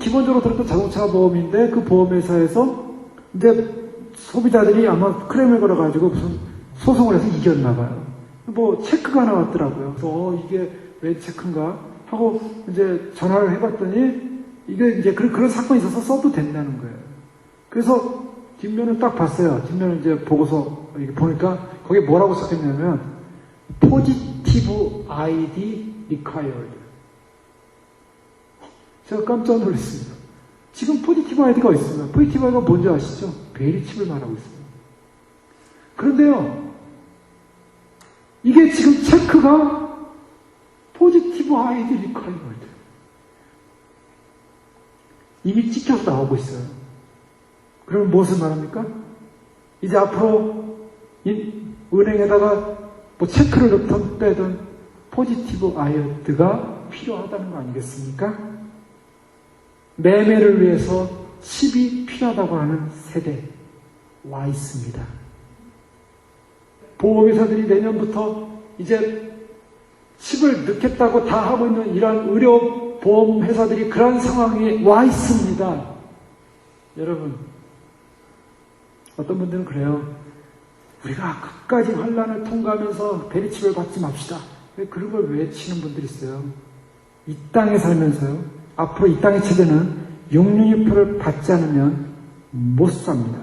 기본적으로 들었던 자동차 보험인데 그 보험회사에서 이제 소비자들이 아마 클레임을 걸어가지고 무슨 소송을 해서 이겼나봐요. 체크가 나왔더라고요. 그래서 이게 왜 체크인가 하고 이제 전화를 해봤더니 이게 이제 그런 사건이 있어서 써도 된다는 거예요. 그래서 뒷면을 딱 봤어요. 뒷면을 이제 보고서 이렇게 보니까 거기에 뭐라고 써있냐면 Positive ID Required. 제가 깜짝 놀랐습니다. 지금 포지티브 아이디가 있습니다. 포지티브 아이디가 뭔지 아시죠? 베리칩을 말하고 있습니다. 그런데요, 이게 지금 체크가 포지티브 아이디 리ኳ이어드. 이미 찍혀서 나오고 있어요. 그러면 무엇을 말합니까? 이제 앞으로 은행에다가 체크를 넣든 빼든 포지티브 아이디가 필요하다는 거 아니겠습니까? 매매를 위해서 칩이 필요하다고 하는 세대에 와 있습니다. 보험회사들이 내년부터 이제 칩을 넣겠다고 다 하고 있는 이러한 의료보험회사들이 그런 상황에 와 있습니다. 여러분, 어떤 분들은 그래요. 우리가 끝까지 환난을 통과하면서 베리칩을 받지 맙시다. 그런 걸 외치는 분들이 있어요. 이 땅에 살면서요. 앞으로 이 땅의 세대는 육륜유표를 받지 않으면 못 삽니다.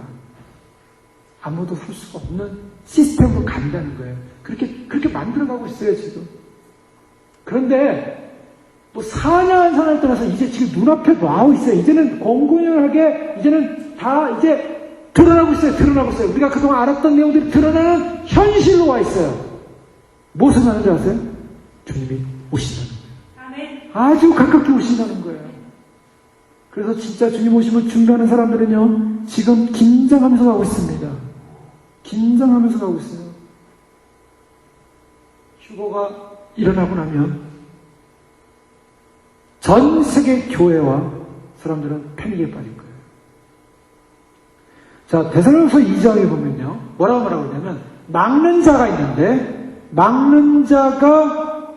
아무도 살 수가 없는 시스템으로 간다는 거예요. 그렇게 만들어가고 있어요, 지금. 그런데, 4년 산을 떠나서 이제 지금 눈앞에 나오고 있어요. 이제는 공공연하게, 이제는 다 이제 드러나고 있어요. 우리가 그동안 알았던 내용들이 드러나는 현실로 와 있어요. 무엇을 말하는지 아세요? 주님이 오신다는 거예요. 아주 가깝게 오신다는 거예요. 그래서 진짜 주님 오시면 준비하는 사람들은요, 지금 긴장하면서 가고 있습니다. 긴장하면서 가고 있어요. 휴거가 일어나고 나면 전 세계 교회와 사람들은 패닉에 빠질 거예요. 자, 데살로니가서 2장에 보면요, 뭐라고 하냐면, 막는 자가 있는데, 막는 자가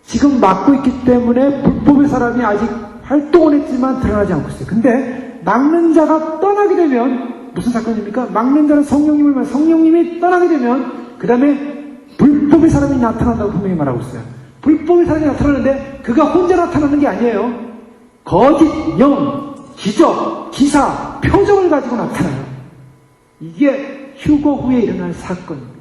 지금 막고 있기 때문에 불법의 사람이 아직 활동을 했지만 드러나지 않고 있어요. 근데 막는 자가 떠나게 되면 무슨 사건입니까? 막는 자는 성령님이 떠나게 되면 그 다음에 불법의 사람이 나타난다고 분명히 말하고 있어요. 불법의 사람이 나타나는데 그가 혼자 나타나는 게 아니에요. 거짓, 영, 기적, 기사, 표적을 가지고 나타나요. 이게 휴거 후에 일어날 사건입니다.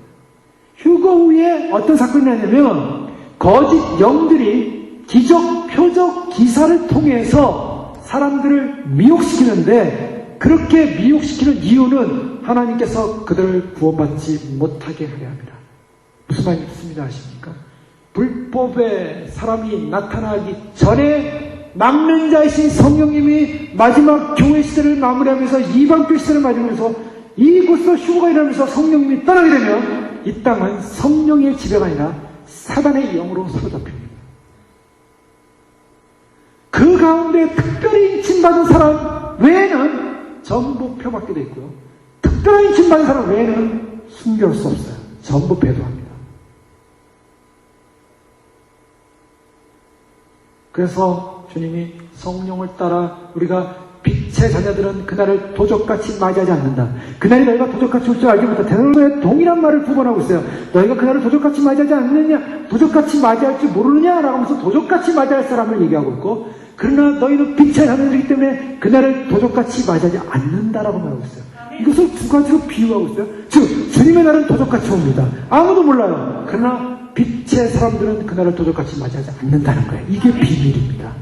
휴거 후에 어떤 사건이 나냐면 거짓 영들이 기적, 표적, 기사를 통해서 사람들을 미혹시키는데, 그렇게 미혹시키는 이유는 하나님께서 그들을 구원받지 못하게 하려 합니다. 무슨 말인지 아십니까? 불법의 사람이 나타나기 전에 막는 자이신 성령님이 마지막 교회 시대를 마무리하면서 이방교 시대를 맞으면서 이곳으로 휴거가 일어나면서 성령님이 떠나게 되면 이 땅은 성령의 지배가 아니라 사단의 영으로 사로잡힙니다. 그 가운데 특별히 인침받은 사람 외에는 전부 표받게 되어 있고요. 특별히 인침받은 사람 외에는 순교할 수 없어요. 전부 배도합니다. 그래서 주님이 성령을 따라 우리가 빛의 자녀들은 그날을 도적같이 맞이하지 않는다. 그날이 너희가 도적같이 올 줄 알지 못하. 데살로니가에 동일한 말을 두 번 하고 있어요. 너희가 그날을 도적같이 맞이하지 않느냐, 도적같이 맞이할 줄 모르느냐 라고 하면서 도적같이 맞이할 사람을 얘기하고 있고, 그러나 너희는 빛의 자녀들이기 때문에 그날을 도적같이 맞이하지 않는다라고 말하고 있어요. 이것을 두 가지로 비유하고 있어요. 즉 주님의 날은 도적같이 옵니다. 아무도 몰라요. 그러나 빛의 사람들은 그날을 도적같이 맞이하지 않는다는 거예요. 이게 비밀입니다.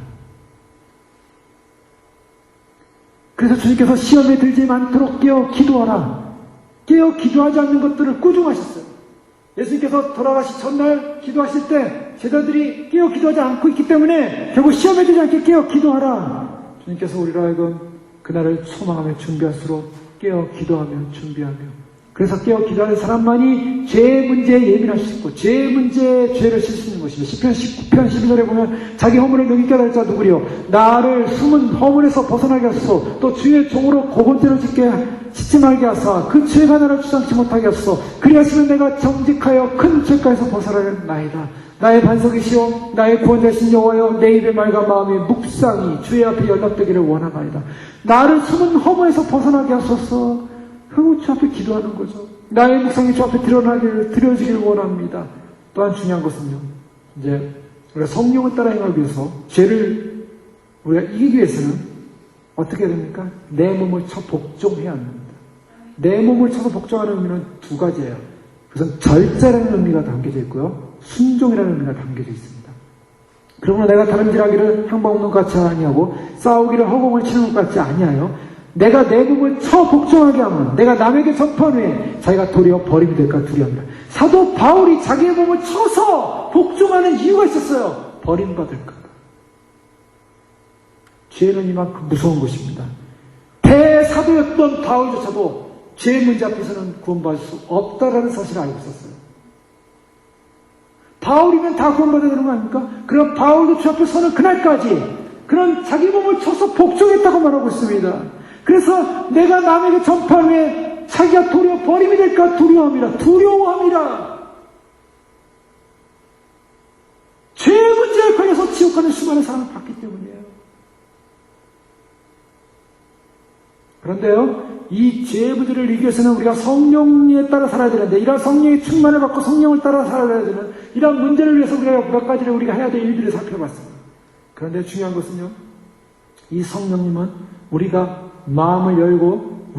그래서 주님께서 시험에 들지 않도록 깨어 기도하라. 깨어 기도하지 않는 것들을 꾸중하셨어요. 예수님께서 돌아가시 전날 기도하실 때 제자들이 깨어 기도하지 않고 있기 때문에 결국 시험에 들지 않게 깨어 기도하라. 주님께서 우리로 하여금 그날을 소망하며 준비할수록 깨어 기도하며 준비하며, 그래서 깨어 기도하는 사람만이 죄의 문제에 예민할 수 있고 죄의 문제에 죄를 질 수 있는 것입니다. 시편 19편 12절에 보면 자기 허물을 능히 깨달을 자 누구리요? 나를 숨은 허물에서 벗어나게 하소서. 또 주의 종으로 고건죄를 짓지 말게 하사 그 죄가 나를 주장치 못하게 하소서. 그리하시면 내가 정직하여 큰 죄가에서 벗어나겠나이다. 나의 반석이시오 나의 구원자이신 여호와여, 내 입의 말과 마음의 묵상이 주의 앞에 연락되기를 원하나이다. 나를 숨은 허물에서 벗어나게 하소서. 그리고 주 앞에 기도하는 거죠. 나의 묵상이 주 앞에 드려지길 원합니다. 또한 중요한 것은요, 이제 우리가 성령을 따라 행하기 위해서 죄를 우리가 이기기 위해서는 어떻게 해야 됩니까? 내 몸을 쳐 복종해야 합니다. 내 몸을 쳐서 복종하는 의미는 두 가지예요. 그것은 절제라는 의미가 담겨져 있고요, 순종이라는 의미가 담겨져 있습니다. 그러므로 내가 다름질하기를 향방 없는 것 같이 아니하고 싸우기를 허공을 치는 것 같지 아니하여 내가 내 몸을 쳐 복종하게 하면 내가 남에게 전파한 후에 자기가 도리어 버림이 될까 두려워합니다. 사도 바울이 자기의 몸을 쳐서 복종하는 이유가 있었어요. 버림받을까 봐. 죄는 이만큼 무서운 것입니다. 대사도였던 바울조차도 죄의 문제 앞에서는 구원받을 수 없다라는 사실을 알고 있었어요. 바울이면 다 구원받아야 되는 거 아닙니까? 그럼 바울도 주 앞에 서는 그날까지 그런 자기 몸을 쳐서 복종했다고 말하고 있습니다. 그래서 내가 남에게 전파한 후에 자기가 도리어 버림이 될까 두려워합니다. 두려워합니다. 죄의 문제에 걸려서 지옥 가는 수많은 사람을 봤기 때문이에요. 그런데요, 이 죄의 문제를 이기기 위해서는 우리가 성령에 따라 살아야 되는데, 이런 성령의 충만을 받고 성령을 따라 살아야 되는 이런 문제를 위해서 우리가 몇 가지를 우리가 해야 될 일들을 살펴봤습니다. 그런데 중요한 것은요, 이 성령님은 우리가 마음을 열고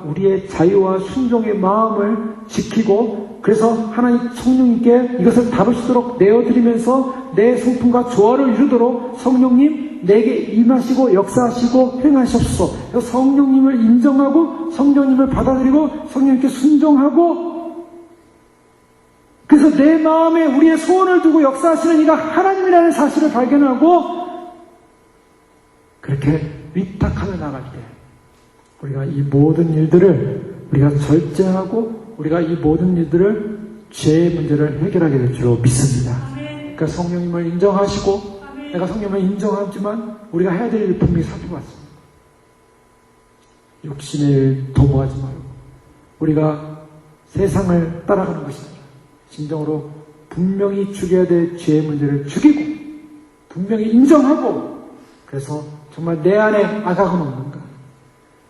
우리의 자유와 순종의 마음을 지키고, 그래서 하나님 성령님께 이것을 다루시도록 내어드리면서 내 성품과 조화를 이루도록 성령님 내게 임하시고 역사하시고 행하셨소. 그래서 성령님을 인정하고 성령님을 받아들이고 성령님께 순종하고, 그래서 내 마음에 우리의 소원을 두고 역사하시는 이가 하나님이라는 사실을 발견하고 그렇게 위탁하며 나갈 때 우리가 이 모든 일들을 우리가 절제하고 우리가 이 모든 일들을 죄의 문제를 해결하게 될 줄로 믿습니다. 그러니까 성령님을 인정하시고 내가 성령님을 인정하지만 우리가 해야 될 일 분명히 살펴봤습니다. 육신의 일 도모하지 말고 우리가 세상을 따라가는 것이 아니라 진정으로 분명히 죽여야 될 죄의 문제를 죽이고 분명히 인정하고 그래서 정말 내 안에 악악은 없는가?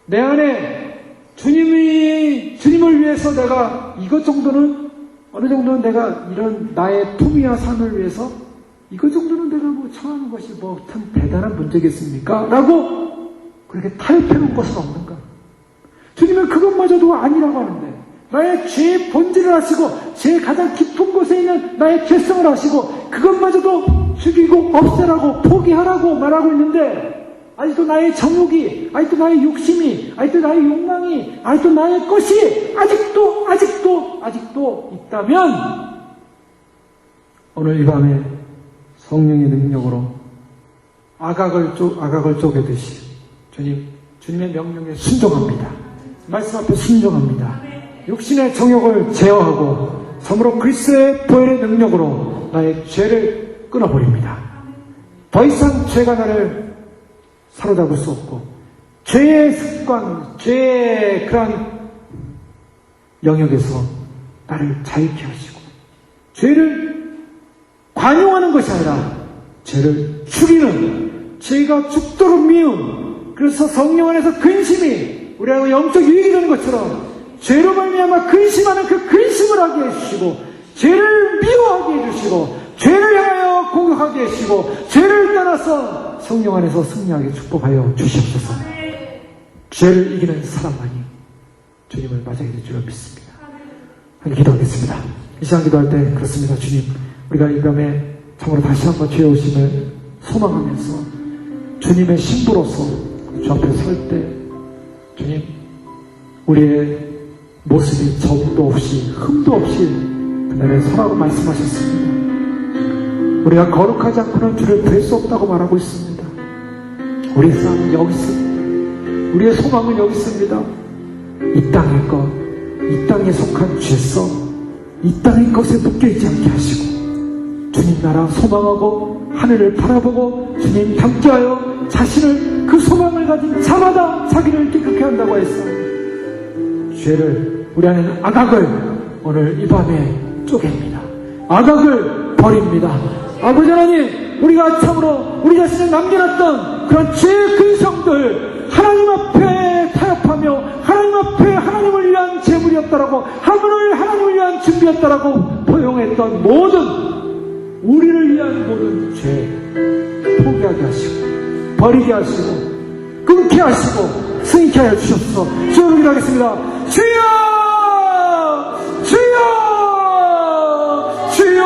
내 안에 주님을 위해서 내가 이것 정도는 어느 정도는 내가 이런 나의 품위와 삶을 위해서 이것 정도는 내가 뭐 청하는 것이 뭐 참 대단한 문제겠습니까? 라고 그렇게 타협해놓은 것은 없는가? 주님은 그것마저도 아니라고 하는데 나의 죄의 본질을 아시고 죄의 가장 깊은 곳에 있는 나의 죄성을 아시고 그것마저도 죽이고 없애라고 포기하라고 말하고 있는데 아직도 나의 정욕이 아직도 나의 욕심이 아직도 나의 욕망이 아직도 나의 것이 아직도 있다면 오늘 이 밤에 성령의 능력으로 악악을 쪼개듯이 주님의 명령에 순종합니다. 말씀 앞에 순종합니다. 육신의 정욕을 제어하고 참으로 그리스도의 보혈의 능력으로 나의 죄를 끊어버립니다. 더 이상 죄가 나를 사로잡을 수 없고 죄의 습관, 죄의 그런 영역에서 나를 자유케 하시고 죄를 관용하는 것이 아니라 죄를 죽이는 죄가 죽도록 미운 그래서 성령 안에서 근심이 우리하고 영적 유익이 되는 것처럼 죄로 말미암아 근심하는 그 근심을 하게 해주시고 죄를 미워하게 해주시고 죄를 향하여 공격하게 해주시고 죄를 떠나서 성령 안에서 승리하게 축복하여 주시옵소서. 죄를 이기는 사람만이 주님을 맞이하게 될 줄로 믿습니다. 함께 기도하겠습니다. 이 시간 기도할 때 그렇습니다. 주님 우리가 이 밤에 참으로 다시 한번 죄의 오심을 소망하면서 주님의 신부로서 주 앞에 설 때 주님 우리의 모습이 점도 없이 흠도 없이 그날에 서라고 말씀하셨습니다. 우리가 거룩하지 않고는 주를 뵐 수 없다고 말하고 있습니다. 우리의 삶은 여기 있습니다. 우리의 소망은 여기 있습니다. 이 땅의 것, 이 땅에 속한 죄성, 이 땅의 것에 묶여있지 않게 하시고 주님 나라 소망하고 하늘을 바라보고 주님 함께하여 자신을 그 소망을 가진 자마다 자기를 깨끗게 한다고 했어. 죄를 우리 안에는 악악을 오늘 이 밤에 쪼갭니다. 악악을 버립니다. 아버지 하나님 우리가 참으로 우리 자신을 남겨놨던 그런 죄의 근성들 하나님 앞에 타협하며 하나님 앞에 하나님을 위한 제물이었다라고 하늘을 하나님을 위한 준비였다라고 포용했던 모든 우리를 위한 모든 죄 포기하게 하시고 버리게 하시고 끊게 하시고 승리케 하여 주셨소. 주여 기도하겠습니다. 주여 주여 주여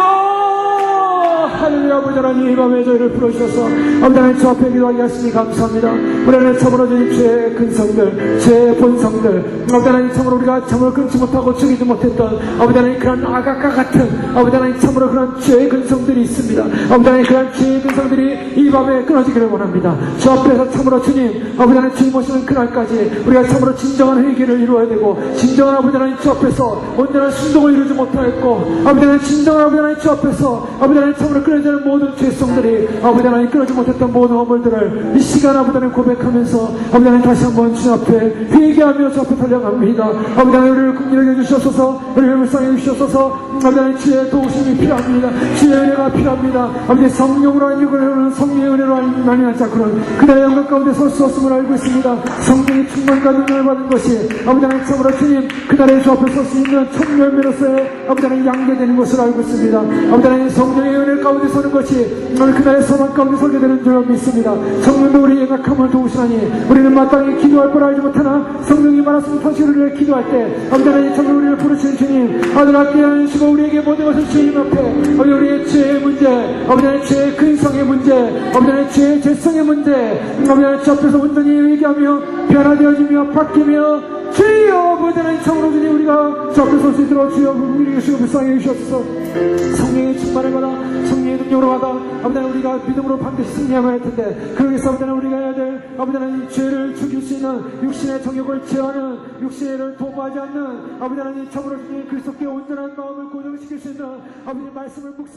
할렐루야. 아버지 하나님 이 밤에 저희를 불러주셔서 아버지 하나님 주 앞에 기도하게 하시니 감사합니다. 우리 안에 참으로 주님 죄의 근성들 죄의 본성들 아버지 하나님 참으로 우리가 참으로 끊지 못하고 죽이지 못했던 아버지 하나님 그런 악악과 같은 아버지 하나님 참으로 그런 죄의 근성들이 있습니다. 아버지 하나님 그런 죄의 근성들이 이 밤에 끊어지기를 원합니다. 주 앞에서 참으로 주님 아버지 하나님 주님 오시는 그날까지 우리가 참으로 진정한 회개를 이루어야 되고 진정한 아버지 하나님 주 앞에서 온전한 순종을 이루지 못하였고 아버지 하나님 진정한 아버지 하나님 주 앞에서 아버지 하나님 참으로 끊어지는 모든 죄성들이 아버지 하나님 끊어지 못했던 모든 허물들을 이 시간 아버지 하나님 고백하면서 아버지 하나님 다시 한번 주 앞에 회개하며 주 앞에 달려갑니다. 아버지 하나님 우리를 긍휼히 여겨주시옵소서. 우리를 불쌍히 여주시옵소서. 아버지 하나님 주의 도우심이 필요합니다. 주의 은혜가 필요합니다. 아버지 성령으로 하는 성령의 은혜로 하는 자꾸는 그날의 영광 가운데 설 수 없음을 알고 있습니다. 성령의 충만과 능력을 받은 것이 아버지 하나님 참으로 주님 그날의 주 앞에 설 수 있는 첫 열매로서의 아버지 하나님 양계되는 것을 알고 있습니다. 아버지 하나님 성령의 은혜 가운데 서는 것이 오늘 그날의 소망 가운데 서게 되는 줄 믿습니다. 성령도 우리의 약함을 도우시나니 우리는 마땅히 기도할 걸 알지 못하나 성령이 말하시는 터시를 위해 기도할 때 아버지 하나님 참으로 우리를 부르시는 주님 아들 앞에 하시고 우리에게 모든 것을 주님 앞에 아버지 우리의 죄의 문제 아버지 하나님 죄의 근성의 문제 아버지 하나님 죄의 죄성의 문제 아버지 하나님 주 앞에서 온전히 회개하며 변화되어지며 바뀌며 주여 아버지 하나님 참으로 주님 우리가 저 앞에 설 수 있도록 주여 우리에게 주여 불쌍히 해주시옵소서. 성령의 충만을 받아 성령의 능력으로 받아 아버지 하나님 우리가 믿음으로 반드시 승리하면 할 텐데 그러기 위해서 아버지 하나님 우리가 해야 될 아버지 하나님 죄를 죽일 수 있는 육신의 정욕을 제어하는 육신을 도모하지 않는 아버지 하나님 참으로 주님 그리스도께 온전한 마음을 고정시킬 수 있는 아버지 말씀을 묵상